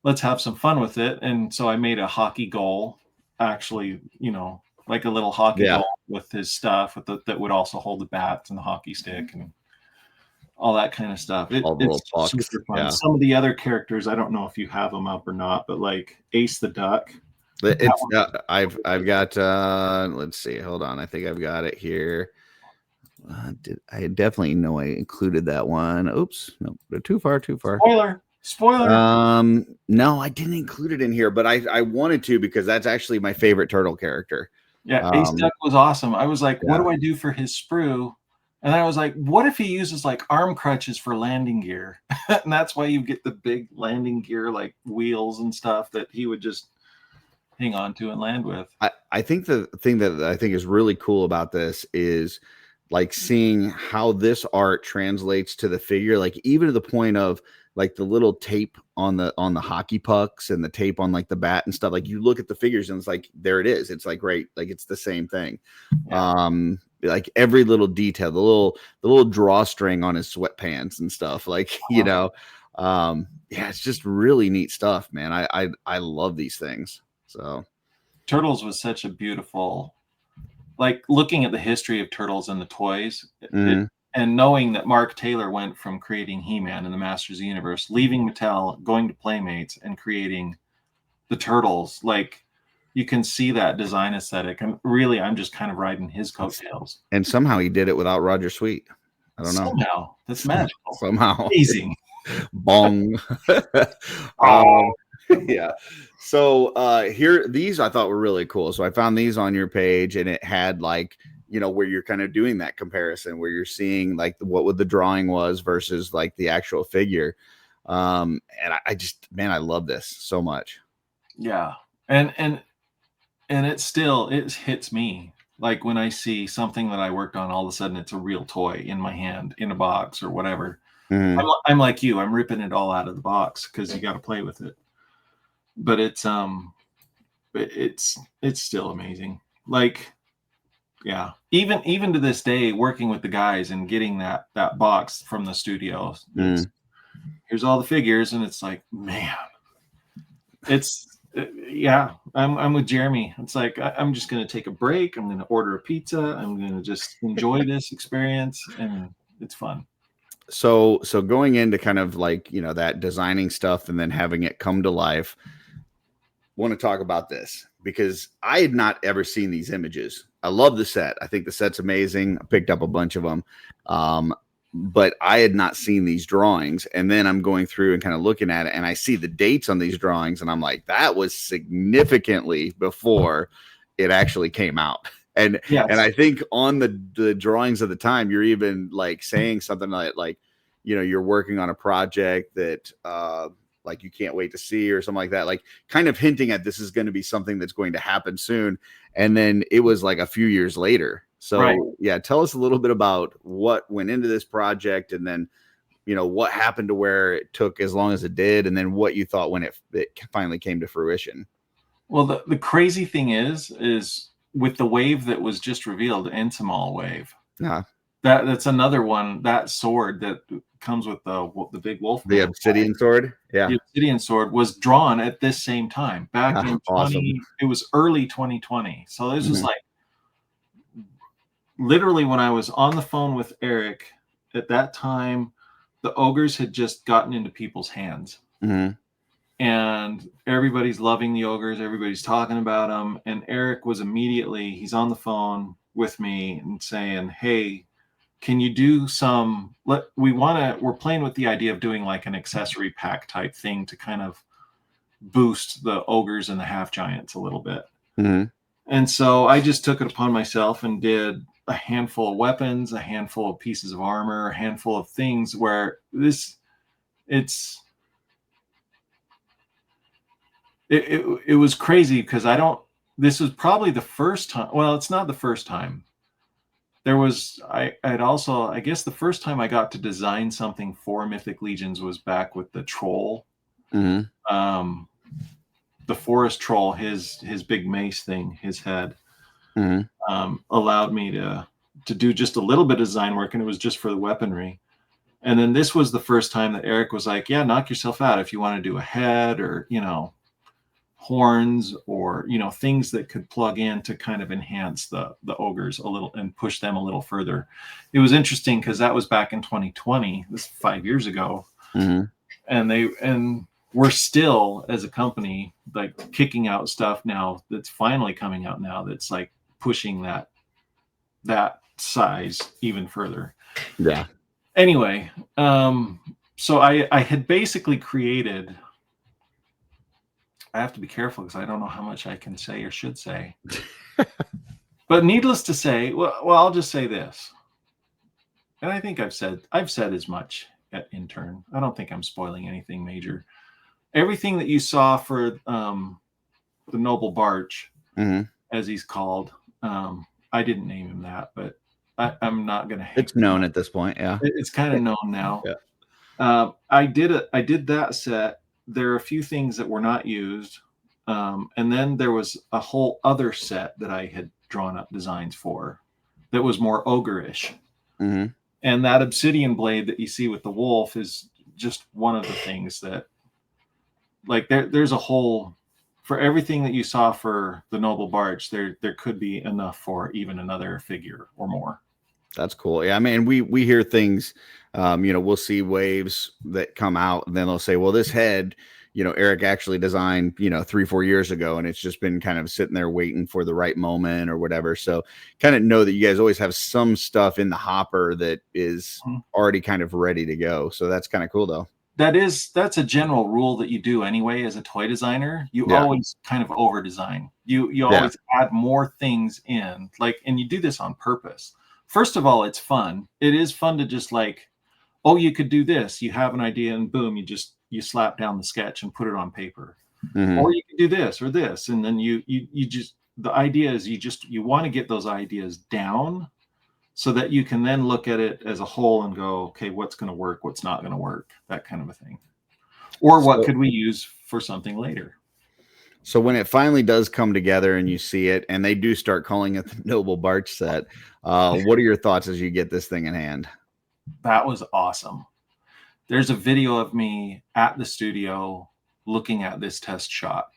C: let's have some fun with it. And so I made a hockey goal, actually, like a little hockey goal with his stuff that would also hold the bats and the hockey stick and all that kind of stuff. It's super fun. Yeah. Some of the other characters, I don't know if you have them up or not, but like Ace the Duck.
B: I've got let's see, hold on, I think I've got it here. I definitely know I included that one. Oops, no, too far. Spoiler. No, I didn't include it in here, but I wanted to because that's actually my favorite turtle character.
C: Yeah, Ace Duck was awesome. I was like, what do I do for his sprue? And I was like, what if he uses like arm crutches for landing gear? And that's why you get the big landing gear, like wheels and stuff that he would just hang on to and land with.
B: I think the thing that I think is really cool about this is like seeing how this art translates to the figure, like even to the point of like the little tape on the hockey pucks and the tape on like the bat and stuff. Like you look at the figures and it's like, there it is. It's like, right. Like it's the same thing. Yeah. Like every little detail, the little drawstring on his sweatpants and stuff, like, it's just really neat stuff, man. I love these things. So
C: Turtles was such a beautiful, like looking at the history of Turtles and the toys, and knowing that Mark Taylor went from creating He-Man and the Masters of the Universe, leaving Mattel, going to Playmates and creating the Turtles, like you can see that design aesthetic. And really, I'm just kind of riding his coattails.
B: And somehow he did it without Roger Sweet. I don't know.
C: Somehow. That's magical.
B: Somehow.
C: Amazing.
B: Bong. Yeah. So here, these I thought were really cool. So I found these on your page, and it had like, where you're kind of doing that comparison, where you're seeing like what the drawing was versus like the actual figure. And I just, man, I love this so much.
C: Yeah. And it hits me. Like when I see something that I worked on, all of a sudden it's a real toy in my hand, in a box or whatever. I'm like you, I'm ripping it all out of the box because you got to play with it. But it's still amazing. Like, yeah, even to this day, working with the guys and getting that box from the studio. Here here's all the figures, and it's like, man, it's yeah. I'm with Jeremy. It's like I'm just gonna take a break. I'm gonna order a pizza. I'm gonna just enjoy this experience, and it's fun.
B: So going into kind of like, that designing stuff and then having it come to life, want to talk about this because I had not ever seen these images. I love the set. I think the set's amazing. I picked up a bunch of them. But I had not seen these drawings. And then I'm going through and kind of looking at it, and I see the dates on these drawings, and I'm like, that was significantly before it actually came out. And
C: Yes.
B: and I think on the drawings of the time, you're even like saying something like you're working on a project that like you can't wait to see, or something like that, like kind of hinting at this is going to be something that's going to happen soon. And then it was like a few years later. So
C: Right.
B: yeah, tell us a little bit about what went into this project, and then what happened to where it took as long as it did, and then what you thought when it finally came to fruition.
C: Well, the crazy thing is with the wave that was just revealed, Entomol wave.
B: Yeah.
C: That's another one. That sword that comes with the big wolf.
B: The obsidian sword. Yeah.
C: The obsidian sword was drawn at this same time back in 20.
B: Awesome.
C: It was early 2020. So this was like literally when I was on the phone with Eric at that time. The ogres had just gotten into people's hands. And everybody's loving the ogres. Everybody's talking about them. And Eric was he's on the phone with me and saying, hey, can you do we're playing with the idea of doing like an accessory pack type thing to kind of boost the ogres and the half giants a little bit. And so I just took it upon myself and did a handful of weapons, a handful of pieces of armor, a handful of things where it was crazy because this was probably the first time. Well, it's not the first time. I guess the first time I got to design something for Mythic Legions was back with the troll. The forest troll, his big mace thing, his head, allowed me to do just a little bit of design work, and it was just for the weaponry. And then this was the first time that Eric was like, yeah, knock yourself out if you want to do a head or, horns or, things that could plug in to kind of enhance the ogres a little and push them a little further. It was interesting because that was back in 2020, this is 5 years ago. And we're still, as a company, like kicking out stuff now that's finally coming out now that's like pushing that size even further.
B: Yeah.
C: Anyway, so I had basically created, I have to be careful because I don't know how much I can say or should say. But needless to say, well, I'll just say this. And I think I've said as much in turn. I don't think I'm spoiling anything major. Everything that you saw for the noble Baertsch, as he's called, I didn't name him that, but I'm not going to.
B: It's known at this point. Yeah.
C: It's kind of known now.
B: Yeah.
C: I did that set. There are a few things that were not used. And then there was a whole other set that I had drawn up designs for that was more ogre-ish. And that obsidian blade that you see with the wolf is just one of the things that, like, there's a whole, for everything that you saw for the noble Baertsch, there could be enough for even another figure or more.
B: That's cool. Yeah, I mean, we hear things, we'll see waves that come out, and then they'll say, well, this head, Eric actually designed, 3-4 years ago, and it's just been kind of sitting there waiting for the right moment or whatever. So kind of know that you guys always have some stuff in the hopper that is already kind of ready to go. So that's kind of cool, though.
C: That's a general rule that you do anyway as a toy designer. You always kind of over design. You always add more things in, like, and you do this on purpose. First of all, it's fun. It is fun to just like, oh, you could do this. You have an idea and boom, you slap down the sketch and put it on paper. Or you could do this or this. And then you just, the idea is you want to get those ideas down so that you can then look at it as a whole and go, okay, what's going to work? What's not going to work? That kind of a thing. Or what could we use for something later?
B: So when it finally does come together and you see it, and they do start calling it the Noble Baertsch set, what are your thoughts as you get this thing in hand?
C: That was awesome. there's a video of me at the studio looking at this test shot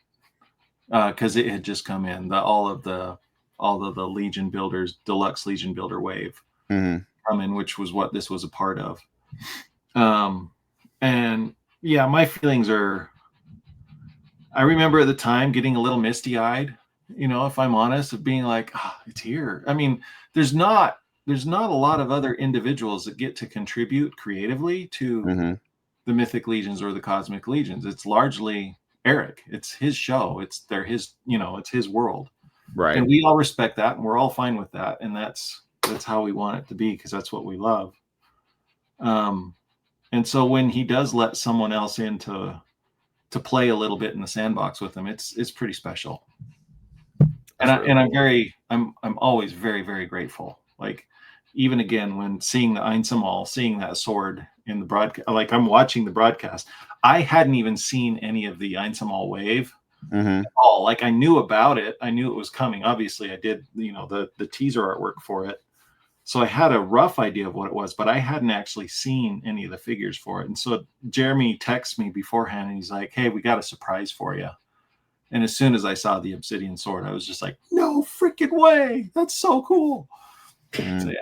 C: because it had just come in. All of the Legion builders, deluxe Legion builder wave come in, which was what this was a part of. And yeah, my feelings are, I remember at the time getting a little misty eyed, you know, if I'm honest, of being like, it's here. I mean, there's not a lot of other individuals that get to contribute creatively to the Mythic Legions or the Cosmic Legions. It's largely Eric. It's his show. It's his world.
B: Right.
C: And we all respect that, and we're all fine with that. And that's how we want it to be, because that's what we love. And so when he does let someone else in to play a little bit in the sandbox with him, it's pretty special. And I'm always very, very grateful. Like, even again, when seeing the Einsamal, seeing that sword in the broadcast, like I'm watching the broadcast, I hadn't even seen any of the Einsamal wave at all. Like, I knew about it. I knew it was coming. Obviously I did, the teaser artwork for it. So I had a rough idea of what it was, but I hadn't actually seen any of the figures for it. And so Jeremy texts me beforehand and he's like, hey, we got a surprise for you. And as soon as I saw the obsidian sword, I was just like, no freaking way. That's so cool. So, yeah.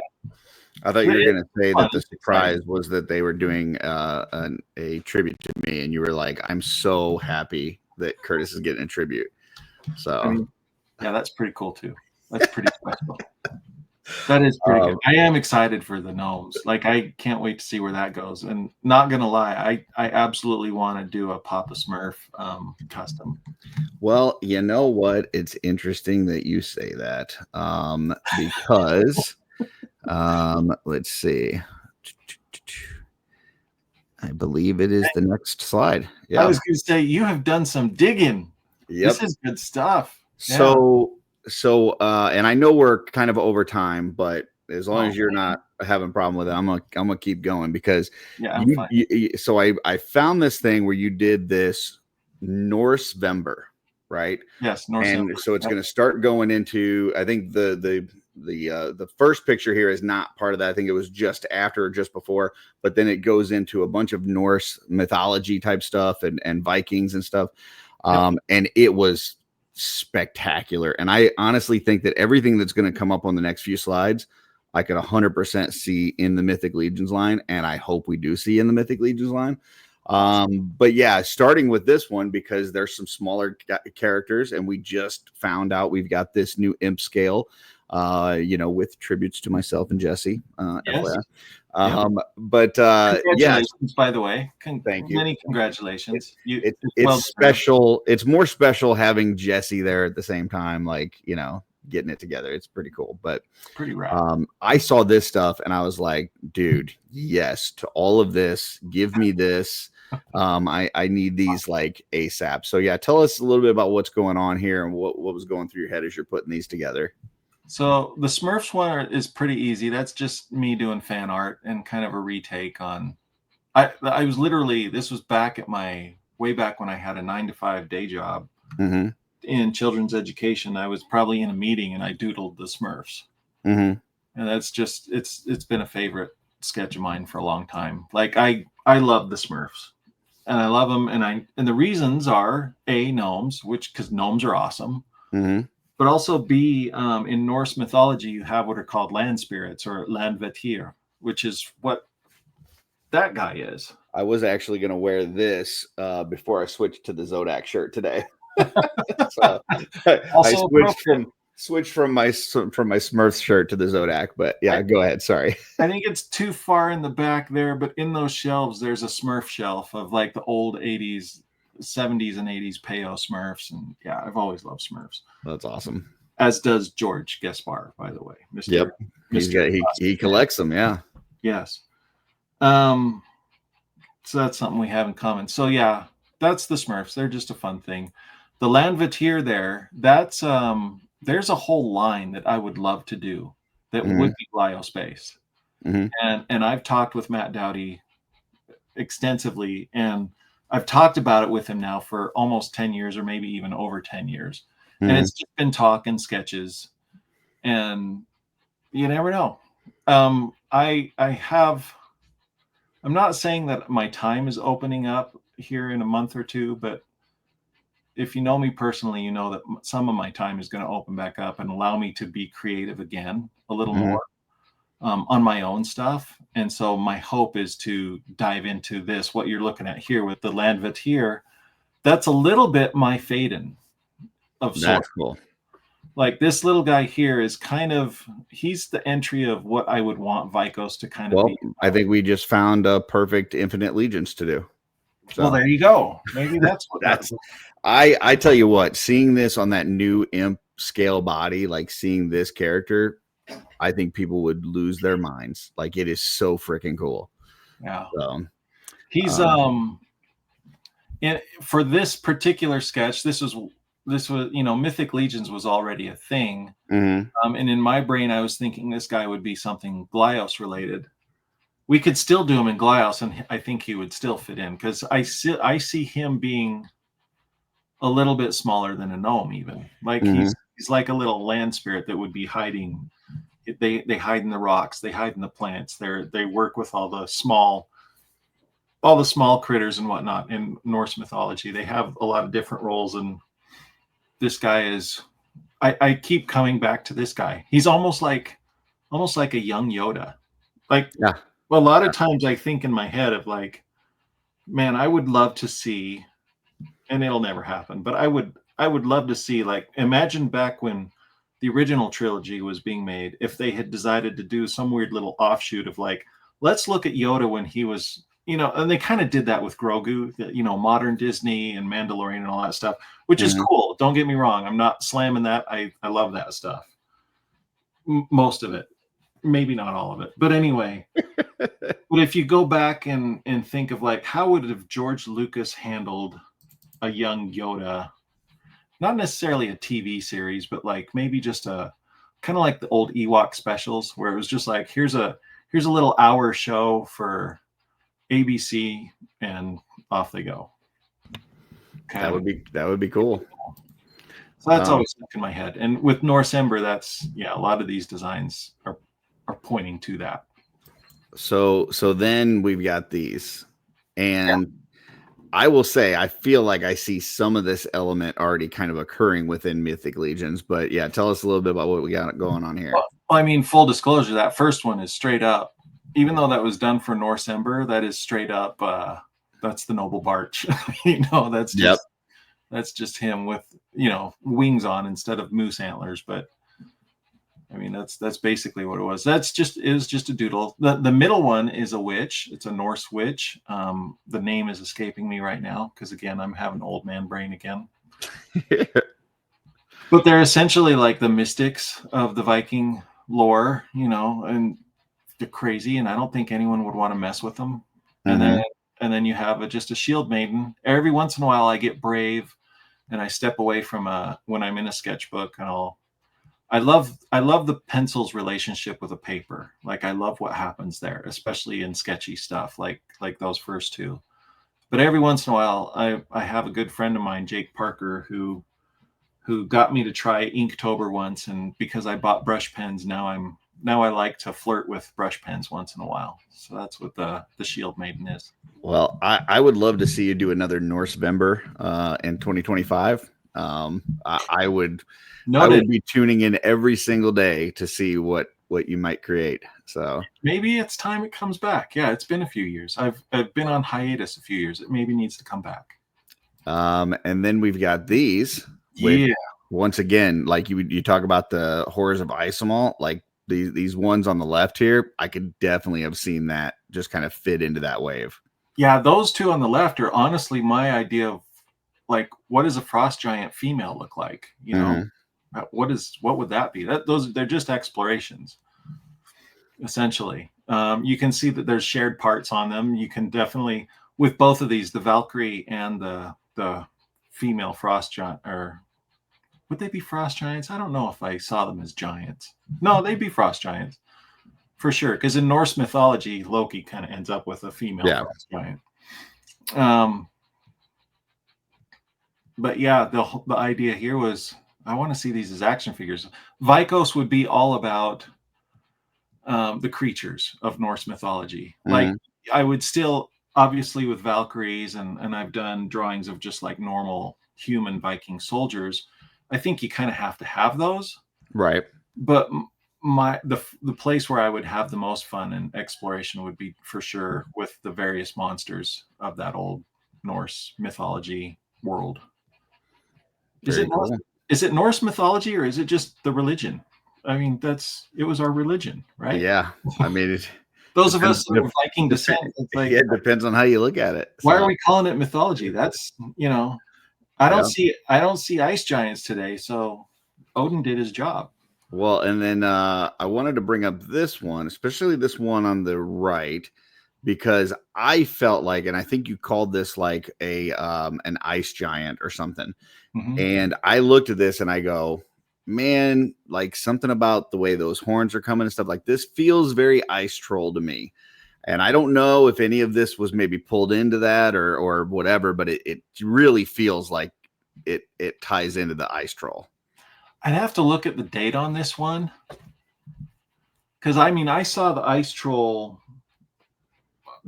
B: I thought you were going to say that the surprise was that they were doing a tribute to me. And you were like, I'm so happy that Curtis is getting a tribute. So,
C: I mean, yeah, that's pretty cool too. That's pretty special. That is pretty good. I am excited for the gnomes. Like, I can't wait to see where that goes. And not gonna lie, I absolutely want to do a Papa Smurf custom.
B: Well, you know what? It's interesting that you say that, because let's see. I believe it is the next slide. Yeah,
C: I was gonna say, you have done some digging.
B: Yep.
C: This is good stuff.
B: So, and I know we're kind of over time, but as long as you're not having a problem with it, I'm gonna keep going, because so I found this thing where you did this Norse-vember, right?
C: Yes, Norse.
B: And so it's going to start going into, I think the first picture here is not part of that. I think it was just after or just before, but then it goes into a bunch of Norse mythology type stuff and Vikings and stuff. And it was spectacular. And I honestly think that everything that's going to come up on the next few slides, I could 100% see in the Mythic Legions line. And I hope we do see in the Mythic Legions line. But yeah, starting with this one, because there's some smaller characters, and we just found out we've got this new imp scale, with tributes to myself and Jesse.
C: Yes.
B: But
C: congratulations, by the way.
B: Thank you.
C: Many congratulations.
B: It's special. It's more special having Jesse there at the same time, like, getting it together. It's pretty cool. But
C: pretty rad.
B: I saw this stuff and I was like, dude, yes to all of this. Give me this. I need these like ASAP. So yeah, tell us a little bit about what's going on here and what was going through your head as you're putting these together.
C: So the Smurfs one is pretty easy. That's just me doing fan art and kind of a retake on. I was literally, this was way back when I had a 9-to-5 day job in children's education. I was probably in a meeting and I doodled the Smurfs, and that's just it's been a favorite sketch of mine for a long time. Like, I love the Smurfs, and I love them, and the reasons are A, gnomes, because gnomes are awesome. But also B, in Norse mythology, you have what are called land spirits or landvetir, which is what that guy is.
B: I was actually going to wear this before I switched to the Zodak shirt today. So I switched from my Smurfs shirt to the Zodak. But yeah, go ahead. Sorry.
C: I think it's too far in the back there, but in those shelves, there's a Smurf shelf of like the old 80s. 70s and 80s Payo Smurfs, and yeah, I've always loved Smurfs.
B: That's awesome.
C: As does George Gaspar, by the way.
B: He collects them. Yeah.
C: Yes. So that's something we have in common. So yeah, that's the Smurfs. They're just a fun thing. The Landvetir there, that's there's a whole line that I would love to do that would be Bliospace. And I've talked with Matt Dowdy extensively, and I've talked about it with him now for almost 10 years, or maybe even over 10 years. And it's just been talk and sketches, and you never know. I have I'm not saying that my time is opening up here in a month or two, but if you know me personally, you know that some of my time is going to open back up and allow me to be creative again a little more on my own stuff. And so my hope is to dive into this, what you're looking at here with the Landvetir. That's a little bit my Faden of sorts.
B: That's cool.
C: Like this little guy here is kind of, he's the entry of what I would want Vikos to kind of be.
B: I think we just found a perfect Infinite Legions to do. So.
C: Well, there you go. Maybe that's what
B: that's. I tell you what, seeing this on that new Imp scale body, like seeing this character, I think people would lose their minds. Like it is so freaking cool.
C: Yeah.
B: So,
C: he's for this particular sketch, this was Mythic Legions was already a thing. And in my brain, I was thinking this guy would be something Glyos related. We could still do him in Glyos, and I think he would still fit in because I see him being a little bit smaller than a gnome, even like he's like a little land spirit that would be hiding. They hide in the rocks, they hide in the plants. They work with all the small critters and whatnot in Norse mythology. They have a lot of different roles, and this guy is. I keep coming back to this guy. He's almost like a young Yoda. Like a lot of times I think in my head of like, man, I would love to see, and it'll never happen, but I would love to see, like, imagine back when the original trilogy was being made, if they had decided to do some weird little offshoot of like, let's look at Yoda when he was, and they kind of did that with Grogu, modern Disney and Mandalorian and all that stuff, which is cool. Don't get me wrong. I'm not slamming that. I love that stuff. Most of it. Maybe not all of it. But anyway, but if you go back and think of like, how would have George Lucas handled a young Yoda? Not necessarily a TV series, but like maybe just a kind of like the old Ewok specials where it was just like, here's a little hour show for ABC and off they go.
B: That would be cool.
C: So that's always stuck in my head. And with Norse Ember, that's a lot of these designs are pointing to that.
B: So then we've got these, and I will say I feel like I see some of this element already kind of occurring within Mythic Legions. But yeah, tell us a little bit about what we got going on here.
C: Well, I mean, full disclosure, that first one is straight up, even though that was done for Norse Ember, that is straight up. That's the noble Baertsch. That's just him with wings on instead of moose antlers. But I mean, that's basically what it was. It was just a doodle. The middle one is a witch. It's a Norse witch. The name is escaping me right now because again, I'm having old man brain again. But they're essentially like the mystics of the Viking lore, and they're crazy, and I don't think anyone would want to mess with them. And then you have just a shield maiden. Every once in a while, I get brave, and I step away from when I'm in a sketchbook, and I love the pencil's relationship with a paper. Like I love what happens there, especially in sketchy stuff like those first two. But every once in a while, I have a good friend of mine, Jake Parker, who got me to try Inktober once, and because I bought brush pens, now I like to flirt with brush pens once in a while. So that's what the Shield Maiden is.
B: Well, I would love to see you do another Norse Vember in 2025. I would be tuning in every single day to see what you might create. So
C: maybe it's time it comes back. Yeah, it's been a few years. I've been on hiatus a few years. It maybe needs to come back.
B: And then we've got these. Once again, like you talk about the Horrors of Isomal, like these ones on the left here, I could definitely have seen that just kind of fit into that wave.
C: Yeah, those two on the left are honestly my idea of like, what does a frost giant female look like? What would that be? They're just explorations, essentially. You can see that there's shared parts on them. You can definitely, with both of these, the Valkyrie and the female frost giant, or would they be frost giants? I don't know if I saw them as giants. No, they'd be frost giants for sure. Because in Norse mythology, Loki kind of ends up with a female frost giant. But yeah, the idea here was I want to see these as action figures. Vikos would be all about the creatures of Norse mythology. Like I would still, obviously with Valkyries, and I've done drawings of just like normal human Viking soldiers. I think you kind of have to have those.
B: Right.
C: But the place where I would have the most fun and exploration would be for sure with the various monsters of that old Norse mythology world. Is
B: Very
C: it
B: cool.
C: is it Norse mythology, or is it just the religion? I mean, it was our religion, right?
B: Yeah. I mean,
C: Those of us of Viking descent, it's like,
B: yeah, it depends on how you look at it.
C: why
B: So,
C: are we calling it mythology? That's, I
B: yeah.
C: don't see ice giants today, so Odin did his job.
B: Well, and then I wanted to bring up this one, especially this one on the right, because I felt like, and I think you called this like a an ice giant or something.
C: Mhm.
B: And I looked at this and I go, man, like something about the way those horns are coming and stuff like this feels very ice troll to me. And I don't know if any of this was maybe pulled into that or whatever, but it really feels like it ties into the ice troll.
C: I'd have to look at the date on this one, because I mean, I saw the ice troll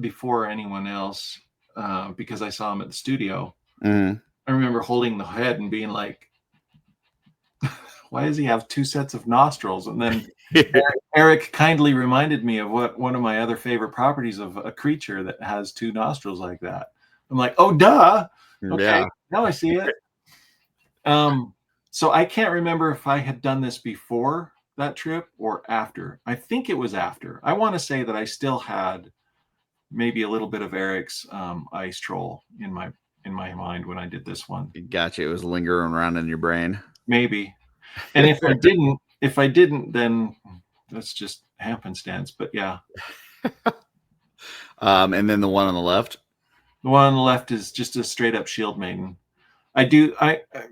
C: before anyone else, because I saw him at the studio.
B: Mm-hmm.
C: I remember holding the head and being like, why does he have two sets of nostrils? And then Eric kindly reminded me of what one of my other favorite properties of a creature that has two nostrils like that. I'm like, oh, duh. Okay,
B: Yeah.
C: now I see it. So I can't remember if I had done this before that trip or after. I think it was after. I want to say that I still had maybe a little bit of Eric's ice troll in my mind when I did this one.
B: Gotcha. It was lingering around in your brain.
C: Maybe. And if I didn't, then that's just happenstance. But yeah.
B: And then the one on the left.
C: The one on the left is just a straight up shield maiden.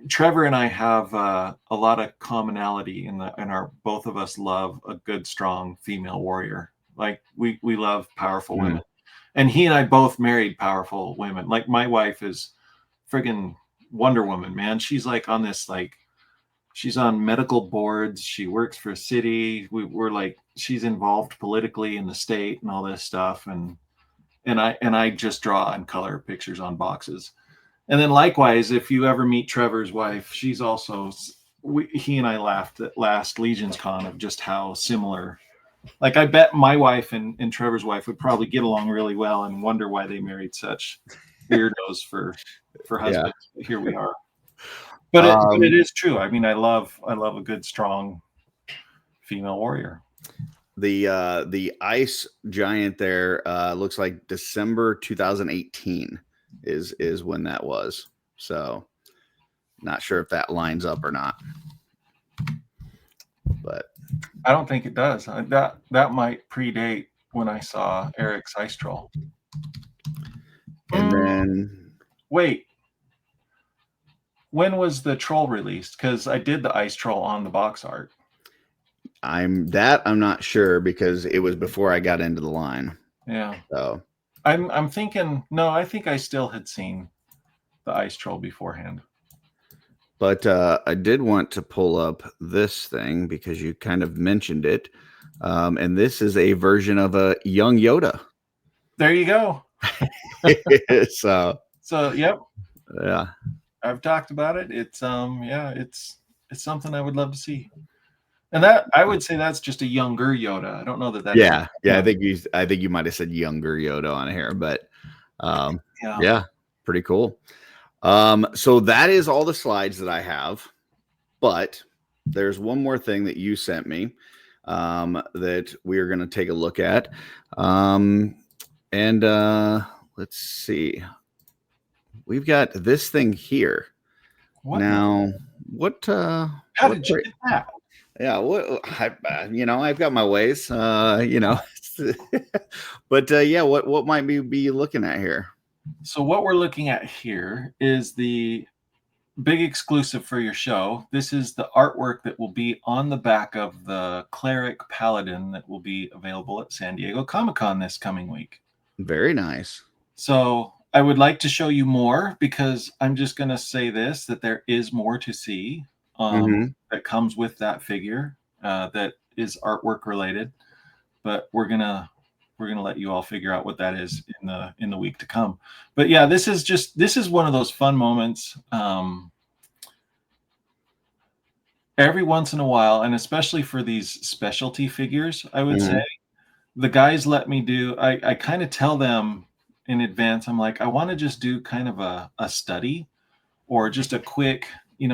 C: Trevor and I have a lot of commonality in our both of us love a good, strong female warrior. Like we love powerful women. And he and I both married powerful women. Like my wife is friggin' Wonder Woman, man. She's like on this, like, she's on medical boards. She works for a city. We're like, she's involved politically in the state and all this stuff. And I just draw and color pictures on boxes. And then likewise, if you ever meet Trevor's wife, she's also, he and I laughed at last Legions Con of just how similar. Like, I bet my wife and Trevor's wife would probably get along really well and wonder why they married such weirdos for husbands. Yeah. Here we are. But it is true. I mean, I love a good, strong female warrior.
B: The ice giant there looks like December 2018 is when that was. So not sure if that lines up or not. But
C: I don't think it does. That might predate when I saw Eric's ice troll.
B: And then
C: wait, when was the troll released? Because I did the ice troll on the box art.
B: I'm not sure because it was before I got into the line.
C: Yeah.
B: So
C: I'm thinking, no, I think I still had seen the ice troll beforehand.
B: But I did want to pull up this thing because you kind of mentioned it. And this is a version of a young Yoda.
C: There you go.
B: So
C: yep.
B: Yeah.
C: I've talked about it. It's it's something I would love to see. And that, I would say that's just a younger Yoda. I don't know that.
B: Yeah. I think you might have said younger Yoda on here, but yeah, pretty cool. So that is all the slides that I have, but there's one more thing that you sent me that we're going to take a look at. And let's see. We've got this thing here. What? Now, how
C: did you get that?
B: Yeah, I've got my ways, but yeah, what might we be looking at here?
C: So what we're looking at here is the big exclusive for your show. This is the artwork that will be on the back of the Cleric Paladin that will be available at San Diego Comic-Con this coming week.
B: Very nice.
C: So I would like to show you more because I'm just going to say this, that there is more to see that comes with that figure that is artwork related, but we're gonna let you all figure out what that is in the week to come. But yeah, this is one of those fun moments. Every once in a while, and especially for these specialty figures, I would say, the guys let me do, I kind of tell them in advance, I'm like, I want to just do kind of a study or just a quick,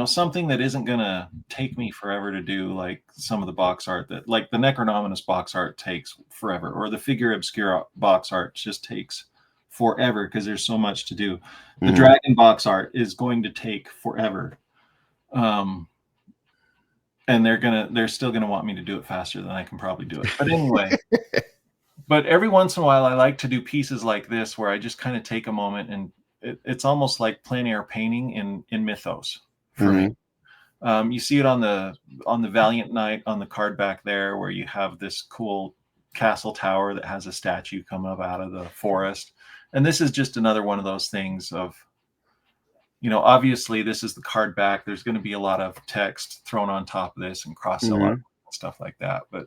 C: something that isn't going to take me forever to do, like some of the box art that, like the Necronominus box art takes forever, or the Figure Obscura box art just takes forever because there's so much to do. The Dragon box art is going to take forever. And they're still gonna want me to do it faster than I can probably do it. But anyway, but every once in a while, I like to do pieces like this where I just kind of take a moment, and it's almost like plein air painting in Mythos for me. You see it on the Valiant Knight on the card back there, where you have this cool castle tower that has a statue come up out of the forest, and this is just another one of those things of, obviously this is the card back. There's going to be a lot of text thrown on top of this and cross-sell art and stuff like that. But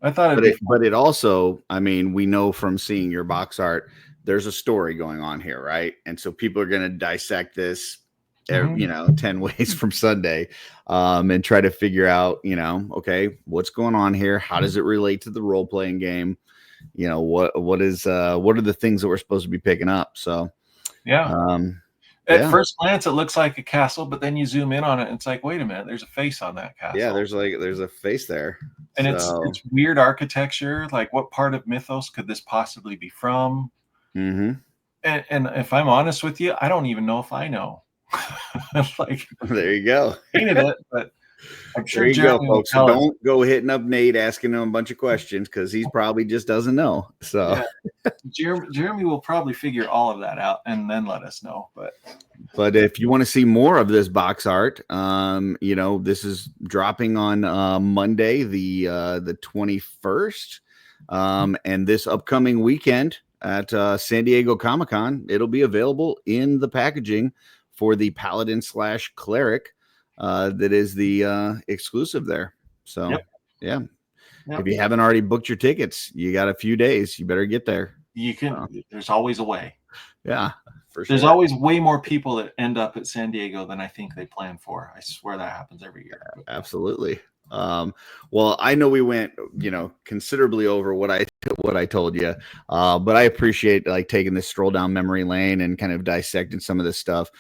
C: I thought
B: but it also, I mean, we know from seeing your box art, there's a story going on here, right? And so people are going to dissect this, 10 ways from Sunday, and try to figure out, okay, what's going on here? How does it relate to the role-playing game? What are the things that we're supposed to be picking up? So,
C: yeah. At first glance, it looks like a castle, but then you zoom in on it, and it's like, wait a minute, there's a face on that castle.
B: Yeah, there's a face there.
C: And it's weird architecture. Like, what part of Mythos could this possibly be from? And if I'm honest with you, I don't even know if I know. Like,
B: there you go.
C: Painted it, but I'm sure
B: there you
C: Jeremy
B: go, folks. So don't go hitting up Nate asking him a bunch of questions, because he's probably just doesn't know. So
C: Jeremy will probably figure all of that out and then let us know.
B: But if you want to see more of this box art, this is dropping on Monday, the 21st, and this upcoming weekend at San Diego Comic-Con, it'll be available in the packaging for the Paladin / Cleric. That is the exclusive there. So, if you haven't already booked your tickets, you got a few days. You better get there.
C: You can. There's always a way.
B: Yeah, for sure.
C: There's always way more people that end up at San Diego than I think they plan for. I swear that happens every year.
B: Absolutely. Well, I know we went, considerably over what I told you, but I appreciate taking this stroll down memory lane and kind of dissecting some of this stuff.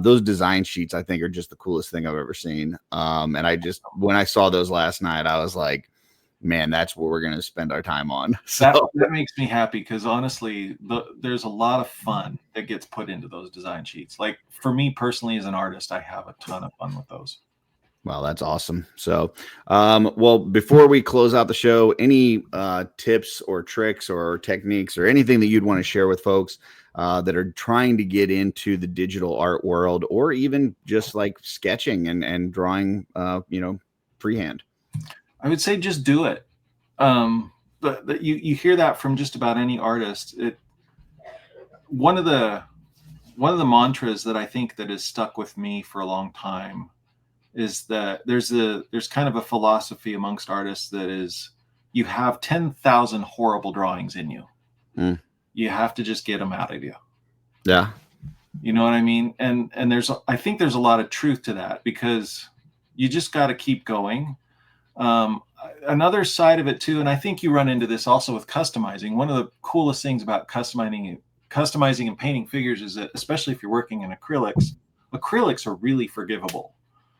B: Those design sheets, I think, are just the coolest thing I've ever seen. And when I saw those last night, I was like, man, that's what we're going to spend our time on. So
C: that makes me happy, because honestly, there's a lot of fun that gets put into those design sheets. Like, for me personally, as an artist, I have a ton of fun with those.
B: Well, that's awesome. So, before we close out the show, any tips or tricks or techniques or anything that you'd want to share with folks that are trying to get into the digital art world, or even just like sketching and drawing, freehand?
C: I would say just do it. But you hear that from just about any artist. One of the mantras that I think that has stuck with me for a long time is that there's kind of a philosophy amongst artists that is, you have 10,000 horrible drawings in you. You have to just get them out of you.
B: Yeah.
C: You know what I mean? And I think there's a lot of truth to that, because you just got to keep going. Another side of it too, and I think you run into this also with customizing. One of the coolest things about customizing and painting figures is that, especially if you're working in acrylics are really forgivable.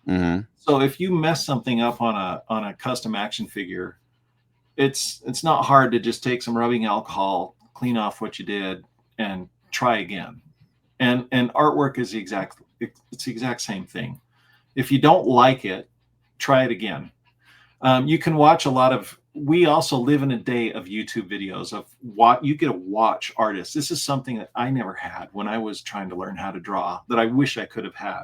C: So if you mess something up on a custom action figure, it's not hard to just take some rubbing alcohol, clean off what you did, and try again. And artwork is the exact same thing. If you don't like it, try it again. You can watch we also live in a day of YouTube videos of what you get to watch artists. This is something that I never had when I was trying to learn how to draw, that I wish I could have had.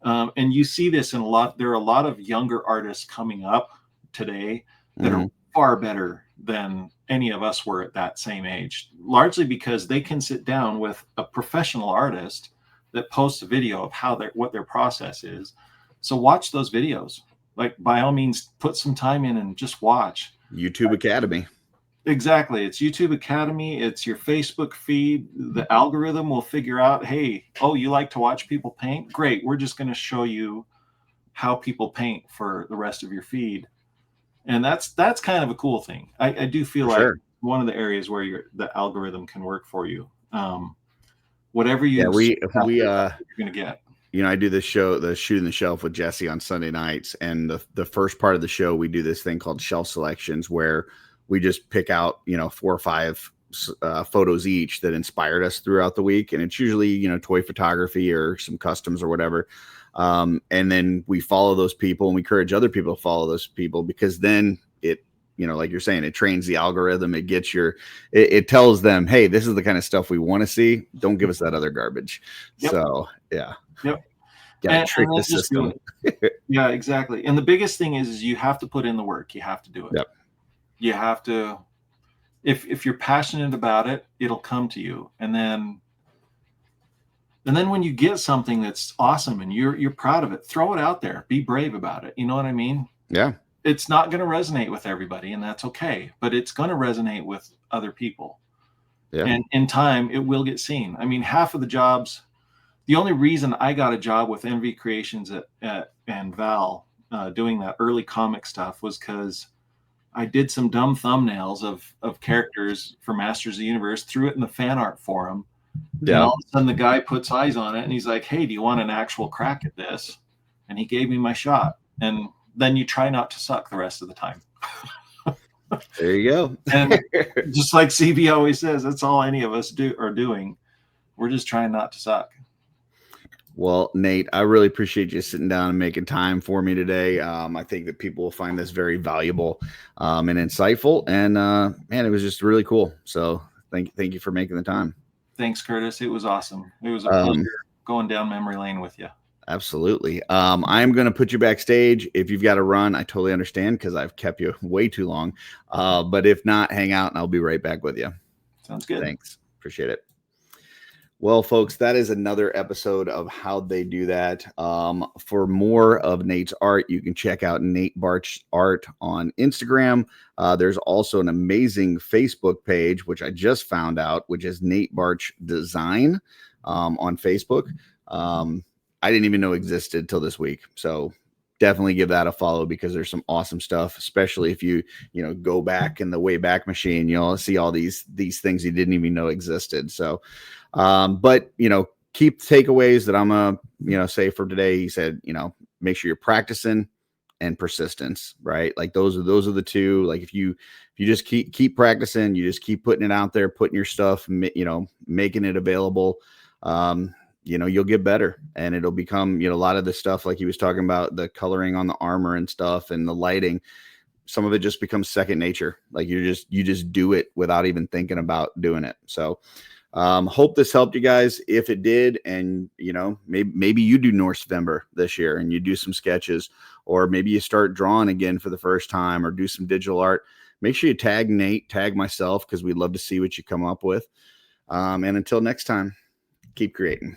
C: And you see this in there are a lot of younger artists coming up today that are far better than any of us were at that same age, largely because they can sit down with a professional artist that posts a video of what their process is. So watch those videos. Like, by all means, put some time in and just watch.
B: YouTube Academy.
C: Exactly. It's YouTube Academy. It's your Facebook feed. The algorithm will figure out, hey, oh, you like to watch people paint? Great. We're just going to show you how people paint for the rest of your feed. And that's kind of a cool thing. I do feel
B: For
C: like
B: sure.
C: one of the areas where the algorithm can work for you. Whatever you
B: Yeah, we
C: you're going to get.
B: you know, I do this show, the Shooting the Shelf with Jesse on Sunday nights, and the first part of the show, we do this thing called shelf selections, where we just pick out, you know, 4 or 5 photos each that inspired us throughout the week, and it's usually, you know, toy photography or some customs or whatever. And then we follow those people, and we encourage other people to follow those people, because then it, you know, like you're saying, it trains the algorithm. It gets it tells them, hey, this is the kind of stuff we want to see. Don't give us that other garbage.
C: Yep.
B: So yeah.
C: Yep.
B: Got to trick the
C: just
B: system.
C: Yeah, exactly. And the biggest thing is you have to put in the work. You have to do it.
B: Yep.
C: You have to, if you're passionate about it, it'll come to you. And then when you get something that's awesome and you're proud of it, throw it out there. Be brave about it. You know what I mean?
B: Yeah.
C: It's not going to resonate with everybody, and that's okay. But it's going to resonate with other people.
B: Yeah.
C: And in time, it will get seen. I mean, half of the jobs. The only reason I got a job with Envy Creations and Val doing that early comic stuff was because I did some dumb thumbnails of characters for Masters of the Universe, threw it in the fan art forum. Yeah. And all of a sudden the guy puts eyes on it and he's like, hey, do you want an actual crack at this? And he gave me my shot. And then you try not to suck the rest of the time.
B: There you go.
C: And just like CB always says, that's all any of us are doing. We're just trying not to suck.
B: Well, Nate, I really appreciate you sitting down and making time for me today. I think that people will find this very valuable and insightful. And man, it was just really cool. So thank you for making the time.
C: Thanks, Curtis. It was awesome. It was a pleasure going down memory lane with you.
B: Absolutely. I'm going to put you backstage. If you've got to run, I totally understand, because I've kept you way too long. But if not, hang out and I'll be right back with you.
C: Sounds good.
B: Thanks. Appreciate it. Well, folks, that is another episode of How'd They Do That. For more of Nate's art, you can check out Nate Baertsch Art on Instagram. There's also an amazing Facebook page, which I just found out, which is Nate Baertsch Design on Facebook. I didn't even know existed till this week. So definitely give that a follow, because there's some awesome stuff, especially if you go back in the Wayback Machine. You'll see all these things you didn't even know existed. So but keep takeaways that I'm gonna say for today. He said, make sure you're practicing and persistence, right? Like those are the two. Like if you just keep practicing, you just keep putting it out there, putting your stuff, making it available, you'll get better, and it'll become, a lot of the stuff like he was talking about, the coloring on the armor and stuff and the lighting, some of it just becomes second nature. Like you just do it without even thinking about doing it. So hope this helped you guys. If it did, and maybe you do Northvember this year and you do some sketches, or maybe you start drawing again for the first time, or do some digital art, make sure you tag Nate, tag myself, because we'd love to see what you come up with. And until next time, keep creating.